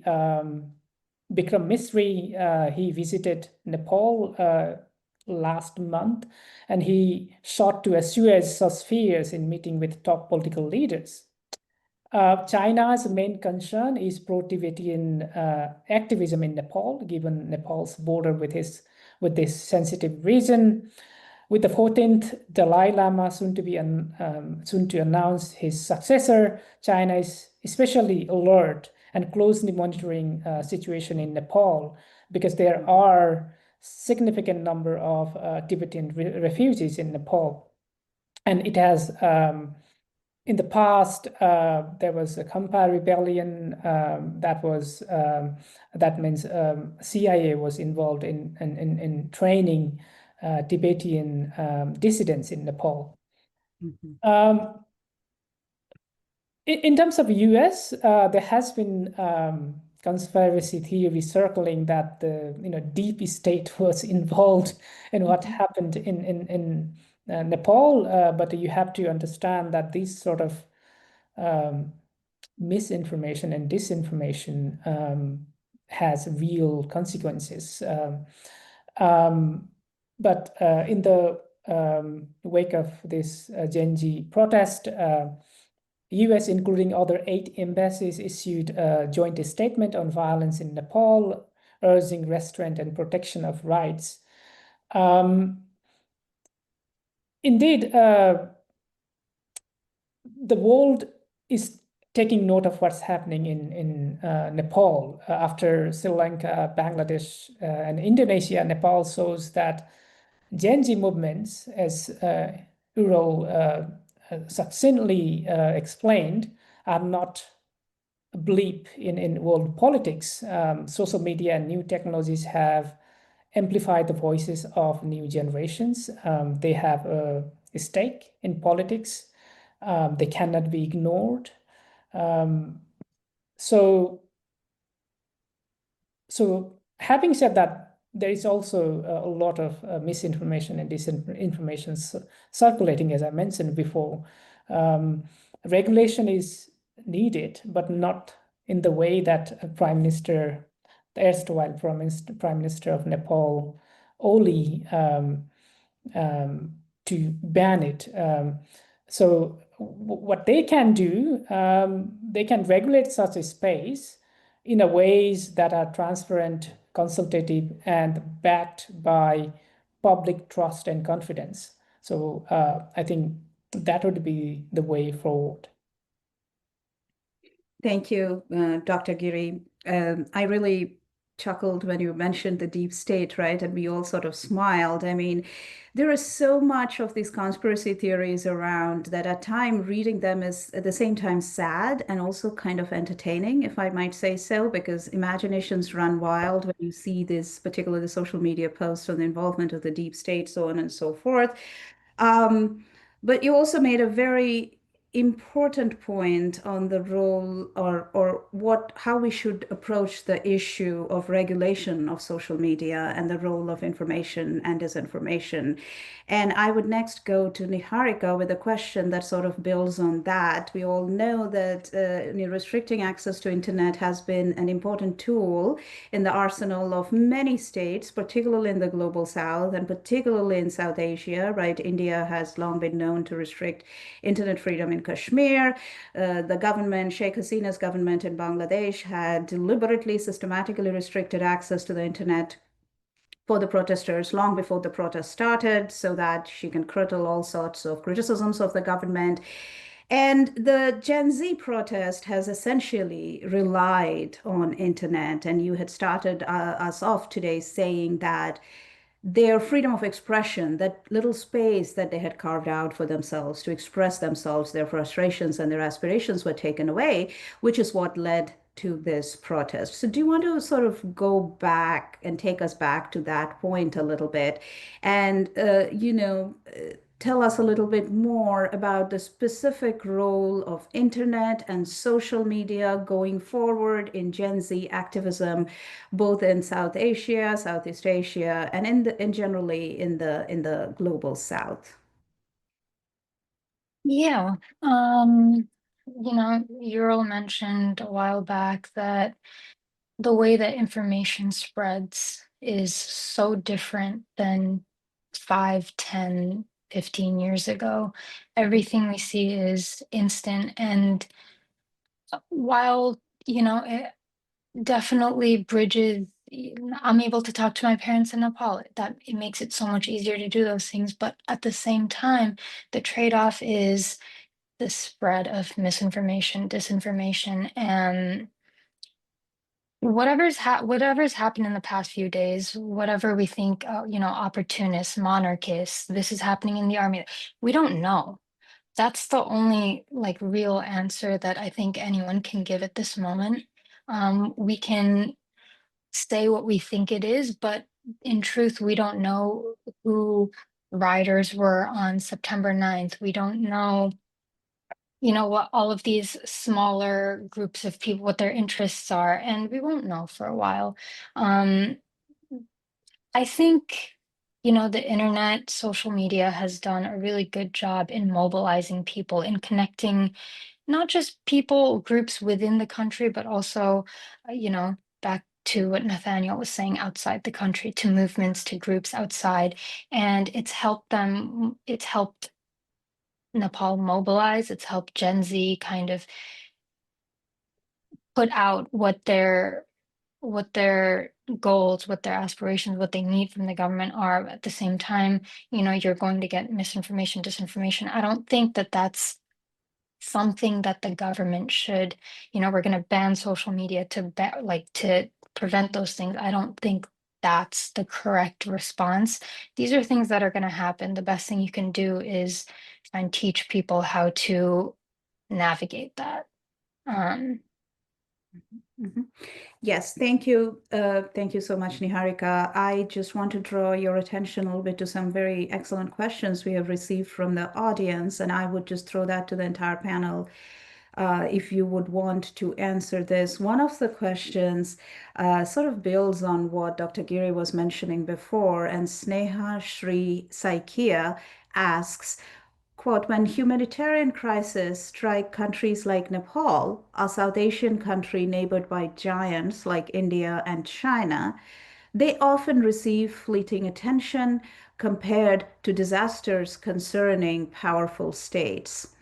Bikram Misri, he visited Nepal last month, and he sought to assuage such fears in meeting with top political leaders. China's main concern is pro-Tibetan activism in Nepal, given Nepal's border with this sensitive region. With the 14th Dalai Lama soon to announce his successor, China is especially alert and closely monitoring situation in Nepal, because there are significant number of Tibetan refugees in Nepal. And it has, in the past, there was a Khampa rebellion that means CIA was involved in training Tibetan dissidents in Nepal. Mm-hmm. In terms of US, there has been conspiracy theory circling that the deep state was involved in what happened in Nepal, but you have to understand that these sort of misinformation and disinformation has real consequences. But in the wake of this Gen Z protest, US, including other 8 embassies, issued a joint statement on violence in Nepal, urging restraint and protection of rights. Indeed, the world is taking note of what's happening in Nepal after Sri Lanka, Bangladesh, and Indonesia. Nepal shows that Gen Z movements, as Ural succinctly explained, are not a blip in world politics. Social media and new technologies have amplified the voices of new generations. They have a stake in politics. They cannot be ignored. So having said that, there is also a lot of misinformation and disinformation circulating, as I mentioned before. Regulation is needed, but not in the way that the erstwhile Prime Minister of Nepal, Oli, to ban it. So what they can do, they can regulate such a space in a ways that are transparent, consultative, and backed by public trust and confidence. So I think that would be the way forward. Thank you, Dr. Giri. I really chuckled when you mentioned the deep state, right? And we all sort of smiled. I mean, there is so much of these conspiracy theories around that at time reading them is at the same time sad and also kind of entertaining, if I might say so, because imaginations run wild when you see this, particularly the social media posts on the involvement of the deep state, so on and so forth. But you also made a very important point on the role or how we should approach the issue of regulation of social media and the role of information and disinformation. And I would next go to Niharika with a question that sort of builds on that. We all know that restricting access to internet has been an important tool in the arsenal of many states, particularly in the global south and particularly in South Asia, right? India has long been known to restrict internet freedom in Kashmir. The government, Sheikh Hasina's government in Bangladesh, had deliberately, systematically restricted access to the internet for the protesters long before the protest started so that she can curtail all sorts of criticisms of the government. And the Gen Z protest has essentially relied on internet. And you had started us off today saying that their freedom of expression, that little space that they had carved out for themselves to express themselves, their frustrations and their aspirations were taken away, which is what led to this protest. So do you want to sort of go back and take us back to that point a little bit and, tell us a little bit more about the specific role of internet and social media going forward in Gen Z activism, both in South Asia, Southeast Asia, and generally in the global South? Yeah. Ural mentioned a while back that the way that information spreads is so different than 5, 10, 15 years ago. Everything we see is instant. And while, it definitely bridges, I'm able to talk to my parents in Nepal. That it makes it so much easier to do those things. But at the same time, the trade-off is the spread of misinformation, disinformation, and whatever's happened in the past few days, whatever we think, opportunists, monarchists, this is happening in the army. We don't know. That's the only like real answer that I think anyone can give at this moment. We can say what we think it is, but in truth, we don't know who riders were on September 9th. We don't know what all of these smaller groups of people, what their interests are, and we won't know for a while. I think, the internet, social media has done a really good job in mobilizing people, in connecting not just people, groups within the country, but also, back to what Nathaniel was saying, outside the country, to movements, to groups outside. And it's helped Nepal mobilize, it's helped Gen Z kind of put out what their what their goals, what their aspirations, what they need from the government are. At the same time, you're going to get misinformation, disinformation. I don't think that that's something that the government should, we're going to ban social media to to prevent those things. I don't think that's the correct response. These are things that are going to happen. The best thing you can do is try and teach people how to navigate that. Yes, thank you. Thank you so much, Niharika. I just want to draw your attention a little bit to some very excellent questions we have received from the audience, and I would just throw that to the entire panel. If you would want to answer this. One of the questions sort of builds on what Dr. Giri was mentioning before, and Sneha Shri Saikia asks, quote, when humanitarian crises strike countries like Nepal, a South Asian country neighbored by giants like India and China, they often receive fleeting attention compared to disasters concerning powerful states.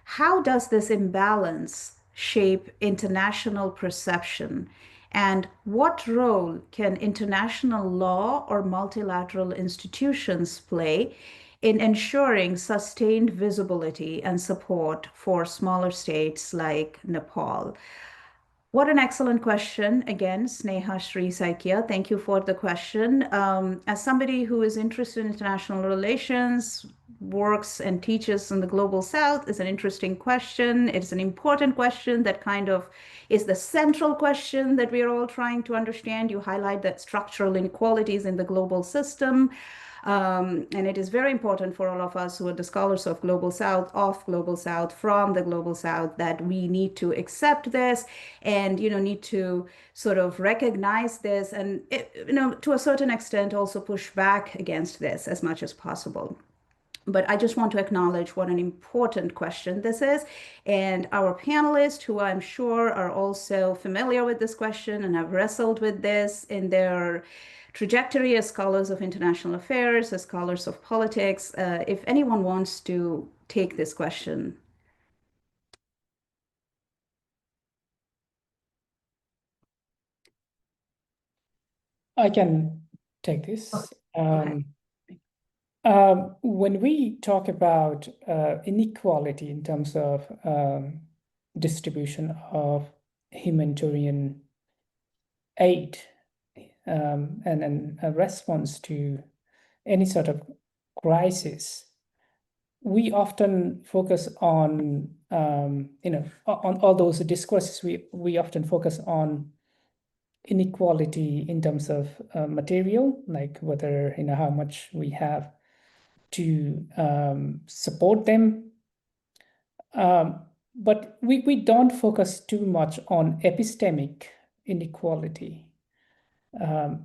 How does this imbalance shape international perception? And what role can international law or multilateral institutions play in ensuring sustained visibility and support for smaller states like Nepal? What an excellent question. Again, Sneha Sri Saikia, thank you for the question. As somebody who is interested in international relations, works and teaches in the global south, is an interesting question. It's an important question that kind of is the central question that we are all trying to understand. You highlight that structural inequalities in the global system. And it is very important for all of us who are the scholars of Global South, from the Global South, that we need to accept this and, need to sort of recognize this and, to a certain extent also push back against this as much as possible. But I just want to acknowledge what an important question this is. And our panelists, who I'm sure are also familiar with this question and have wrestled with this in their trajectory as scholars of international affairs, as scholars of politics, if anyone wants to take this question. I can take this. When we talk about inequality in terms of distribution of humanitarian aid and a response to any sort of crisis, we often focus on, on all those discourses, we often focus on inequality in terms of material, like whether, how much we have to support them. But we don't focus too much on epistemic inequality,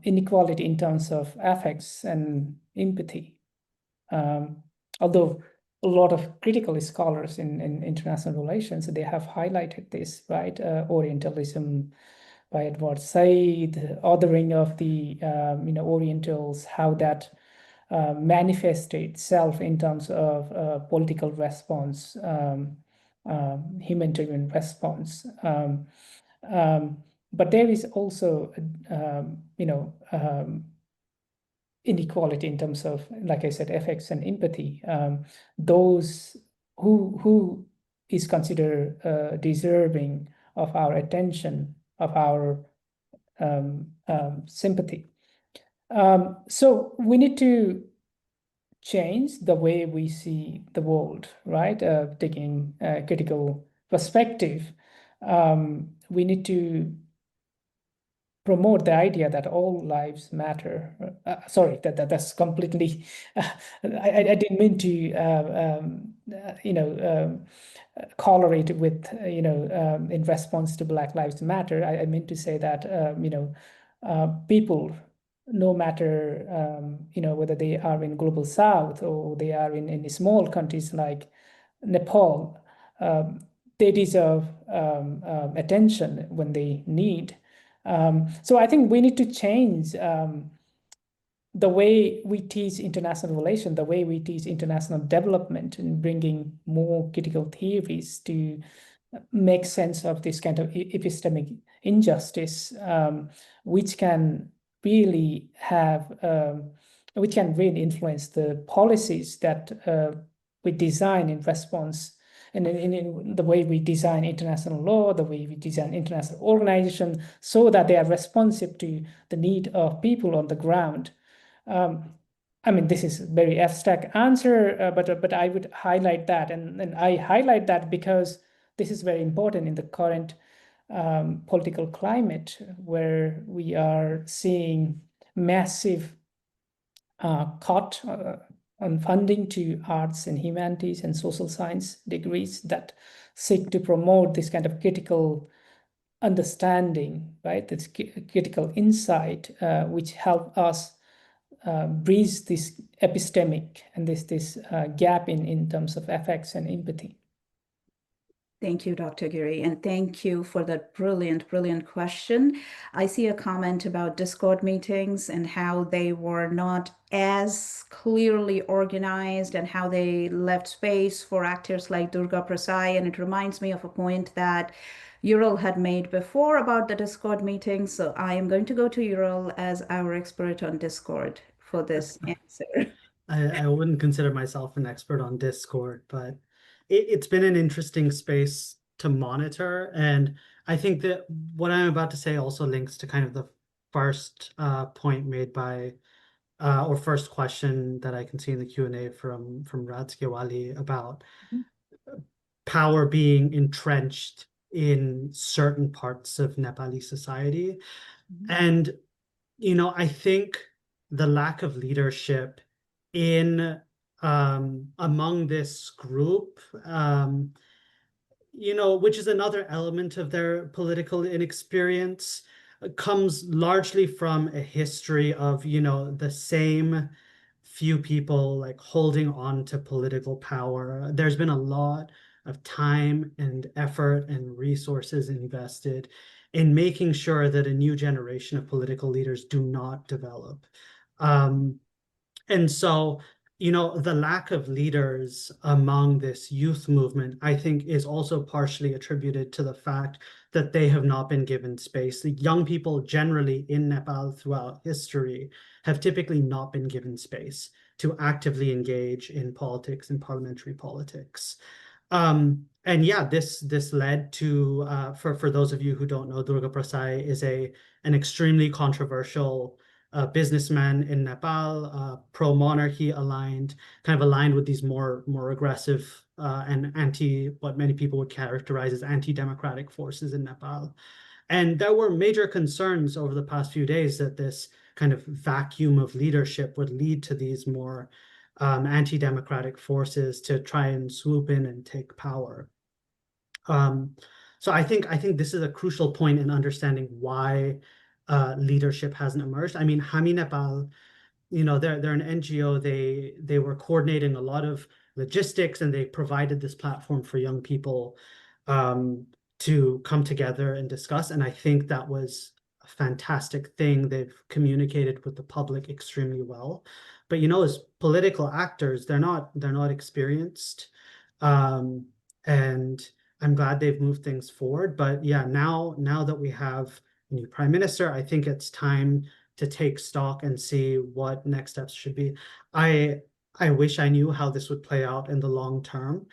inequality in terms of affects and empathy. Although a lot of critical scholars in international relations, they have highlighted this, right? Orientalism by Edward Said, othering of the Orientals, how that manifests itself in terms of political response, humanitarian response. But there is also, inequality in terms of, like I said, effects and empathy. Those who is considered deserving of our attention, of our sympathy. So we need to change the way we see the world, right? Taking a critical perspective. We need to promote the idea that all lives matter. Sorry, that's completely. I didn't mean to, correlate with, in response to Black Lives Matter. I meant to say that, people, no matter, whether they are in Global South or they are in small countries like Nepal, they deserve attention when they need. So I think we need to change the way we teach international relations, the way we teach international development, and bringing more critical theories to make sense of this kind of epistemic injustice, which can really influence the policies that we design in response, and in the way we design international law, the way we design international organization, so that they are responsive to the need of people on the ground. I mean, this is a very abstract answer, but I would highlight that, and I highlight that because this is very important in the current political climate, where we are seeing massive cut on funding to arts and humanities and social science degrees that seek to promote this kind of critical understanding, right? This critical insight, which help us bridge this epistemic and this gap in terms of effects and empathy. Thank you, Dr. Giri, and thank you for that brilliant, brilliant question. I see a comment about Discord meetings and how they were not as clearly organized and how they left space for actors like Durga Prasad. And it reminds me of a point that Ural had made before about the Discord meetings. So I am going to go to Ural as our expert on Discord for this answer. I wouldn't consider myself an expert on Discord, but it's been an interesting space to monitor. And I think that what I'm about to say also links to kind of the first point made by, or first question that I can see in the Q&A from KP Oli about power being entrenched in certain parts of Nepali society. And, you know, I think the lack of leadership in among this group, you know, which is another element of their political inexperience, comes largely from a history of, you know, the same few people like holding on to political power. There's been a lot of time and effort and resources invested in making sure that a new generation of political leaders do not develop. And so, you know, the lack of leaders among this youth movement, I think, is also partially attributed to the fact that they have not been given space. The young people generally in Nepal throughout history have typically not been given space to actively engage in politics and parliamentary politics. And yeah, this led to, for those of you who don't know, Durga Prasad is an extremely controversial businessman in Nepal, pro-monarchy aligned, kind of aligned with these more aggressive and what many people would characterize as anti-democratic forces in Nepal. And there were major concerns over the past few days that this kind of vacuum of leadership would lead to these more anti-democratic forces to try and swoop in and take power. So I think this is a crucial point in understanding why leadership hasn't emerged. I mean, Hami Nepal, you know, they're an NGO. They were coordinating a lot of logistics, and they provided this platform for young people to come together and discuss. And I think that was a fantastic thing. They've communicated with the public extremely well. But, you know, as political actors, they're not experienced. And I'm glad they've moved things forward. But yeah, now that we have a new prime minister, I think it's time to take stock and see what next steps should be. I wish I knew how this would play out in the long term.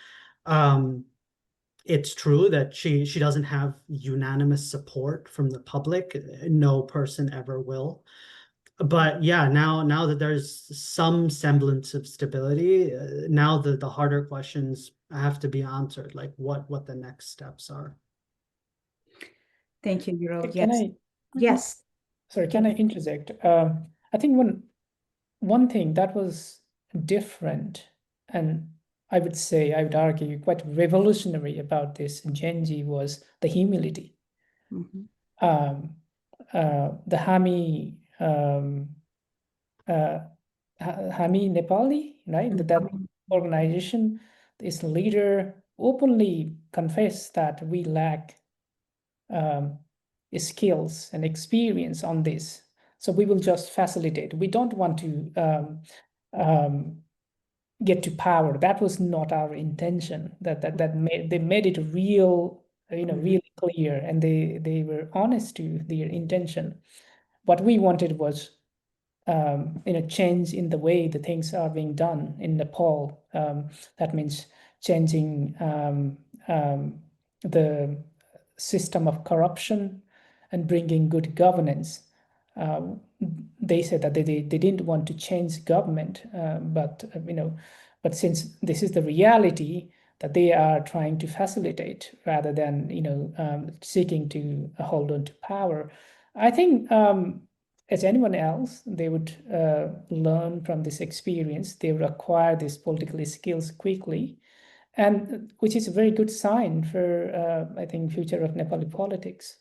It's true that she doesn't have unanimous support from the public. No person ever will. But yeah, now that there's some semblance of stability, now the harder questions have to be answered, like what the next steps are. Thank you, Ural. Can Yes. I? Yes. Sorry, can I interject? I think one thing that was different, and I would argue quite revolutionary about this Gen Z, was the humility. The Hami Nepali, right? That organization, this leader openly confessed that we lack skills and experience on this, so we will just facilitate. We don't want to get to power. That was not our intention. They made it real really clear, and they were honest to their intention. What we wanted was change in the way the things are being done in Nepal. That means changing the system of corruption and bringing good governance. They said that they didn't want to change government, but since this is the reality that they are trying to facilitate rather than seeking to hold on to power, I think as anyone else, they would learn from this experience. They would acquire these political skills quickly, and which is a very good sign for I think future of Nepali politics.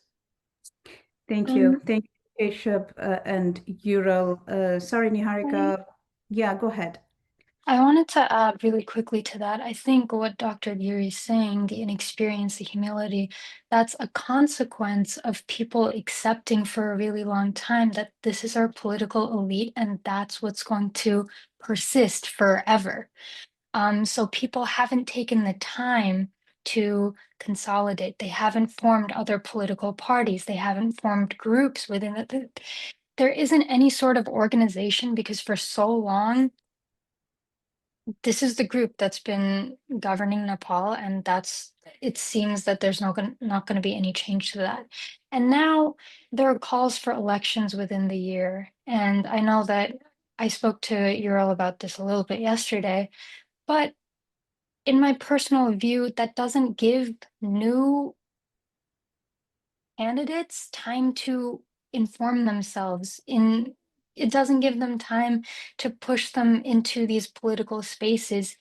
Thank you. Thank you, Keshav and Ural. Sorry, Niharika. Yeah, go ahead. I wanted to add really quickly to that. I think what Dr. Giri is saying, the inexperience, the humility, that's a consequence of people accepting for a really long time that this is our political elite and that's what's going to persist forever. So people haven't taken the time to consolidate. They haven't formed other political parties. They haven't formed groups within it. There isn't any sort of organization because for so long, this is the group that's been governing Nepal, and it seems that there's not going to be any change to that. And now there are calls for elections within the year. And I know that I spoke to Ural about this a little bit yesterday, but in my personal view, that doesn't give new candidates time to inform themselves. It doesn't give them time to push them into these political spaces.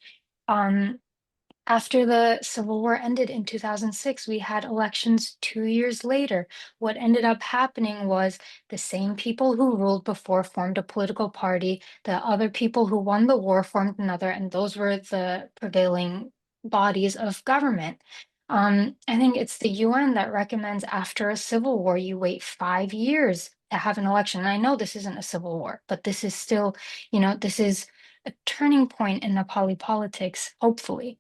After the Civil War ended in 2006, we had elections 2 years later. What ended up happening was the same people who ruled before formed a political party. The other people who won the war formed another, and those were the prevailing bodies of government. I think it's the UN that recommends after a civil war, you wait 5 years to have an election. And I know this isn't a civil war, but this is still, this is a turning point in Nepali politics, hopefully.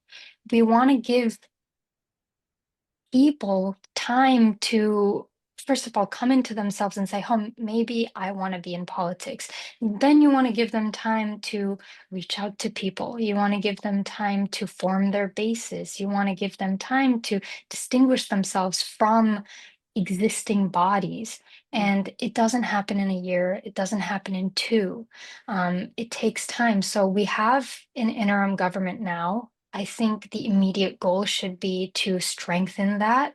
We want to give people time to, first of all, come into themselves and say, oh, maybe I want to be in politics. Then you want to give them time to reach out to people. You want to give them time to form their bases. You want to give them time to distinguish themselves from existing bodies. And it doesn't happen in a year. It doesn't happen in two. It takes time. So we have an interim government now. I think the immediate goal should be to strengthen that,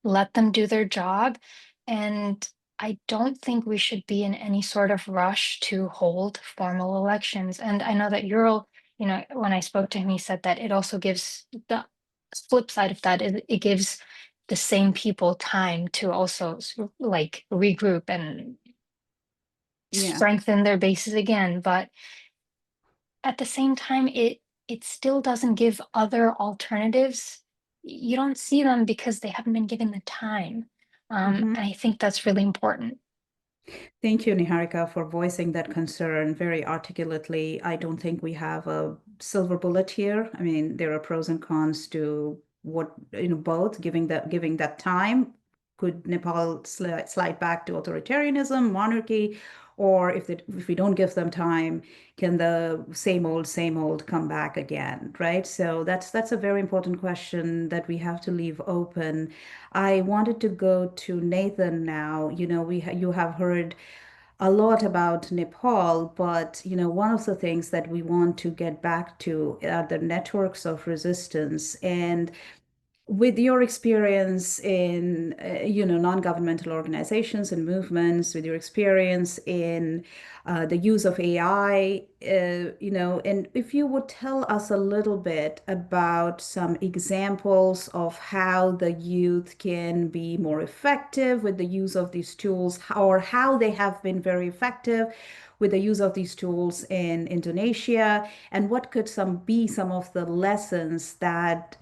let them do their job. And I don't think we should be in any sort of rush to hold formal elections. And I know that Ural, when I spoke to him, he said that it also gives the flip side of that, it gives the same people time to also like regroup and strengthen their bases again. But at the same time, it still doesn't give other alternatives. You don't see them because they haven't been given the time. And I think that's really important. Thank you, Niharika, for voicing that concern very articulately. I don't think we have a silver bullet here. I mean, there are pros and cons to what, both giving that time. Could Nepal slide back to authoritarianism, monarchy, or if we don't give them time, can the same old come back again, right? So that's a very important question that we have to leave open. I wanted to go to Nathan now. You have heard a lot about Nepal, but one of the things that we want to get back to are the networks of resistance. And with your experience in non-governmental organizations and movements, with your experience in the use of AI, and if you would tell us a little bit about some examples of how the youth can be more effective with the use of these tools, or how they have been very effective with the use of these tools in Indonesia, and what could be some of the lessons that,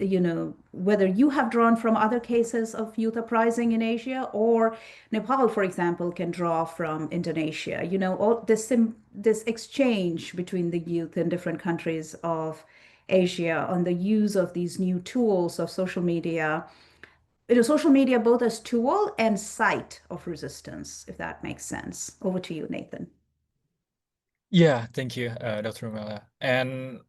whether you have drawn from other cases of youth uprising in Asia, or Nepal, for example, can draw from Indonesia, all this exchange between the youth in different countries of Asia on the use of these new tools of social media. Social media both as tool and site of resistance, if that makes sense. Over to you, Nathan. Yeah, thank you, Dr. Rumela. And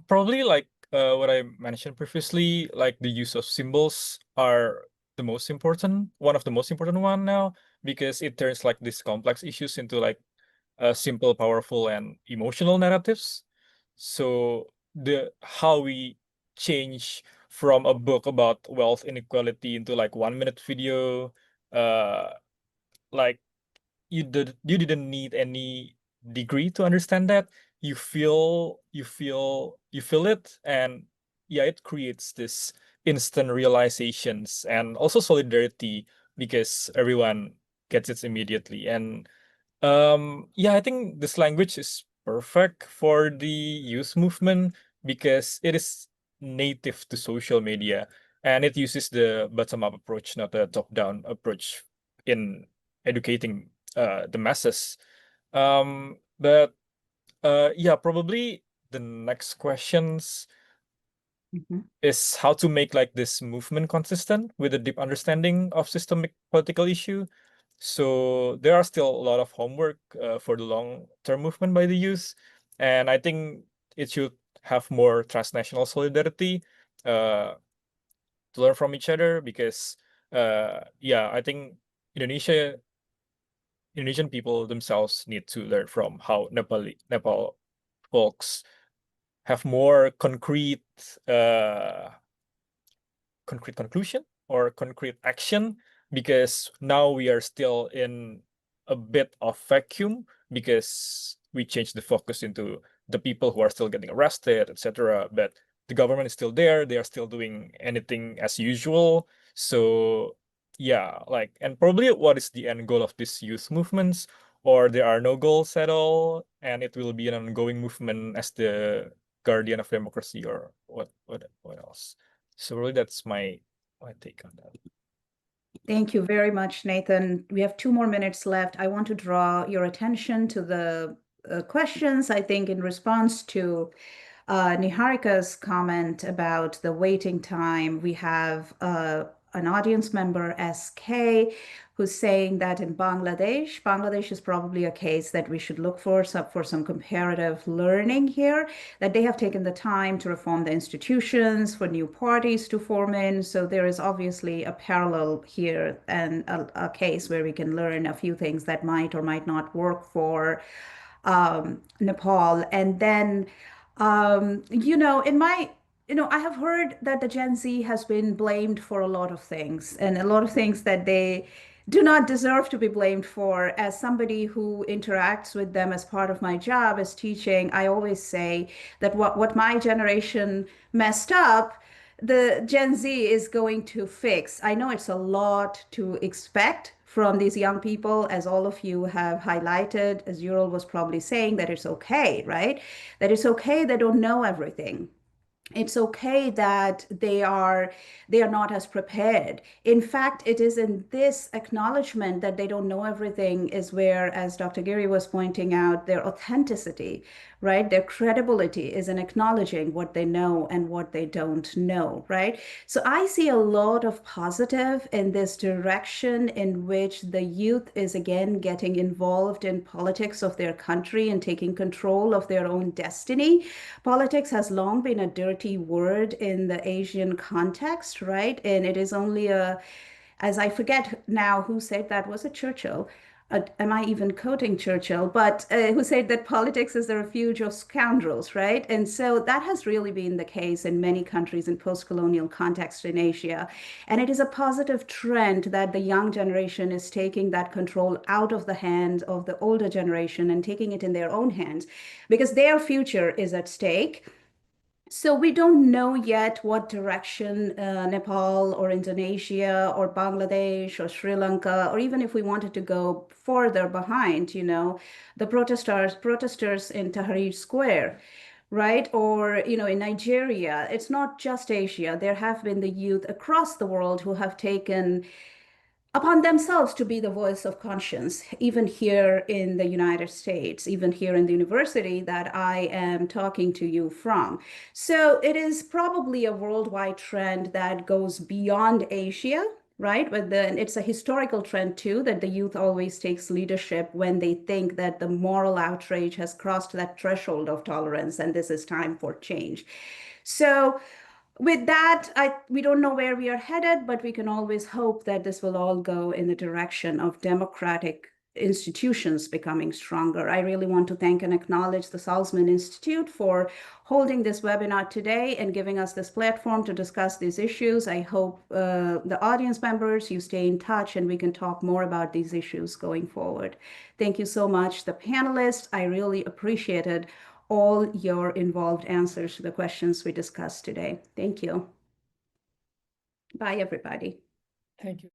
probably like what I mentioned previously, like the use of symbols are the most important, one of the most important one now, because it turns like these complex issues into like simple, powerful, and emotional narratives. So the how we change from a book about wealth inequality into like 1 minute video, like you didn't need any degree to understand that. You feel it, and yeah, it creates this instant realizations and also solidarity because everyone gets it immediately. And yeah, I think this language is perfect for the youth movement because it is native to social media and it uses the bottom-up approach, not the top-down approach in educating the masses. But yeah, probably the next questions is how to make like this movement consistent with a deep understanding of systemic political issue. So there are still a lot of homework for the long-term movement by the youth, and I think it should have more transnational solidarity to learn from each other because yeah, I think Indonesian people themselves need to learn from how Nepal folks have more concrete conclusion or concrete action, because now we are still in a bit of vacuum because we changed the focus into the people who are still getting arrested, etc. But the government is still there. They are still doing anything as usual. So yeah, like, and probably what is the end goal of these youth movements, or there are no goals at all, and it will be an ongoing movement as the guardian of democracy, or what else? So really, that's my take on that. Thank you very much, Nathan. We have 2 more minutes left. I want to draw your attention to the questions, I think, in response to Niharika's comment about the waiting time. We have an audience member, SK, who's saying that in Bangladesh is probably a case that we should look for some comparative learning here, that they have taken the time to reform the institutions, for new parties to form in. So there is obviously a parallel here and a case where we can learn a few things that might or might not work for Nepal. And then, I have heard that the Gen Z has been blamed for a lot of things and a lot of things that they do not deserve to be blamed for. As somebody who interacts with them as part of my job as teaching, I always say that what my generation messed up, the Gen Z is going to fix. I know it's a lot to expect from these young people, as all of you have highlighted, as Ural was probably saying, that it's okay, right? That it's okay they don't know everything. It's okay that they are not as prepared. In fact, it is in this acknowledgement that they don't know everything is where, as Dr. Giri was pointing out, their authenticity, right? Their credibility is in acknowledging what they know and what they don't know, right? So I see a lot of positive in this direction in which the youth is again getting involved in politics of their country and taking control of their own destiny. Politics has long been a dirty word in the Asian context, right? And it is only as I forget now who said that, was it Churchill? Am I even quoting Churchill? But who said that politics is the refuge of scoundrels, right? And so that has really been the case in many countries in post-colonial context in Asia. And it is a positive trend that the young generation is taking that control out of the hands of the older generation and taking it in their own hands because their future is at stake. So we don't know yet what direction Nepal or Indonesia or Bangladesh or Sri Lanka, or even if we wanted to go further behind, the protesters in Tahrir Square, right? Or, in Nigeria, it's not just Asia. There have been the youth across the world who have taken upon themselves to be the voice of conscience, even here in the United States, even here in the university that I am talking to you from. So it is probably a worldwide trend that goes beyond Asia, right? But then it's a historical trend too, that the youth always takes leadership when they think that the moral outrage has crossed that threshold of tolerance and this is time for change. So with that, we don't know where we are headed, but we can always hope that this will all go in the direction of democratic institutions becoming stronger. I really want to thank and acknowledge the Saltzman Institute for holding this webinar today and giving us this platform to discuss these issues. I hope the audience members, you stay in touch and we can talk more about these issues going forward. Thank you so much. The panelists, I really appreciated all your involved answers to the questions we discussed today. Thank you. Bye, everybody. Thank you.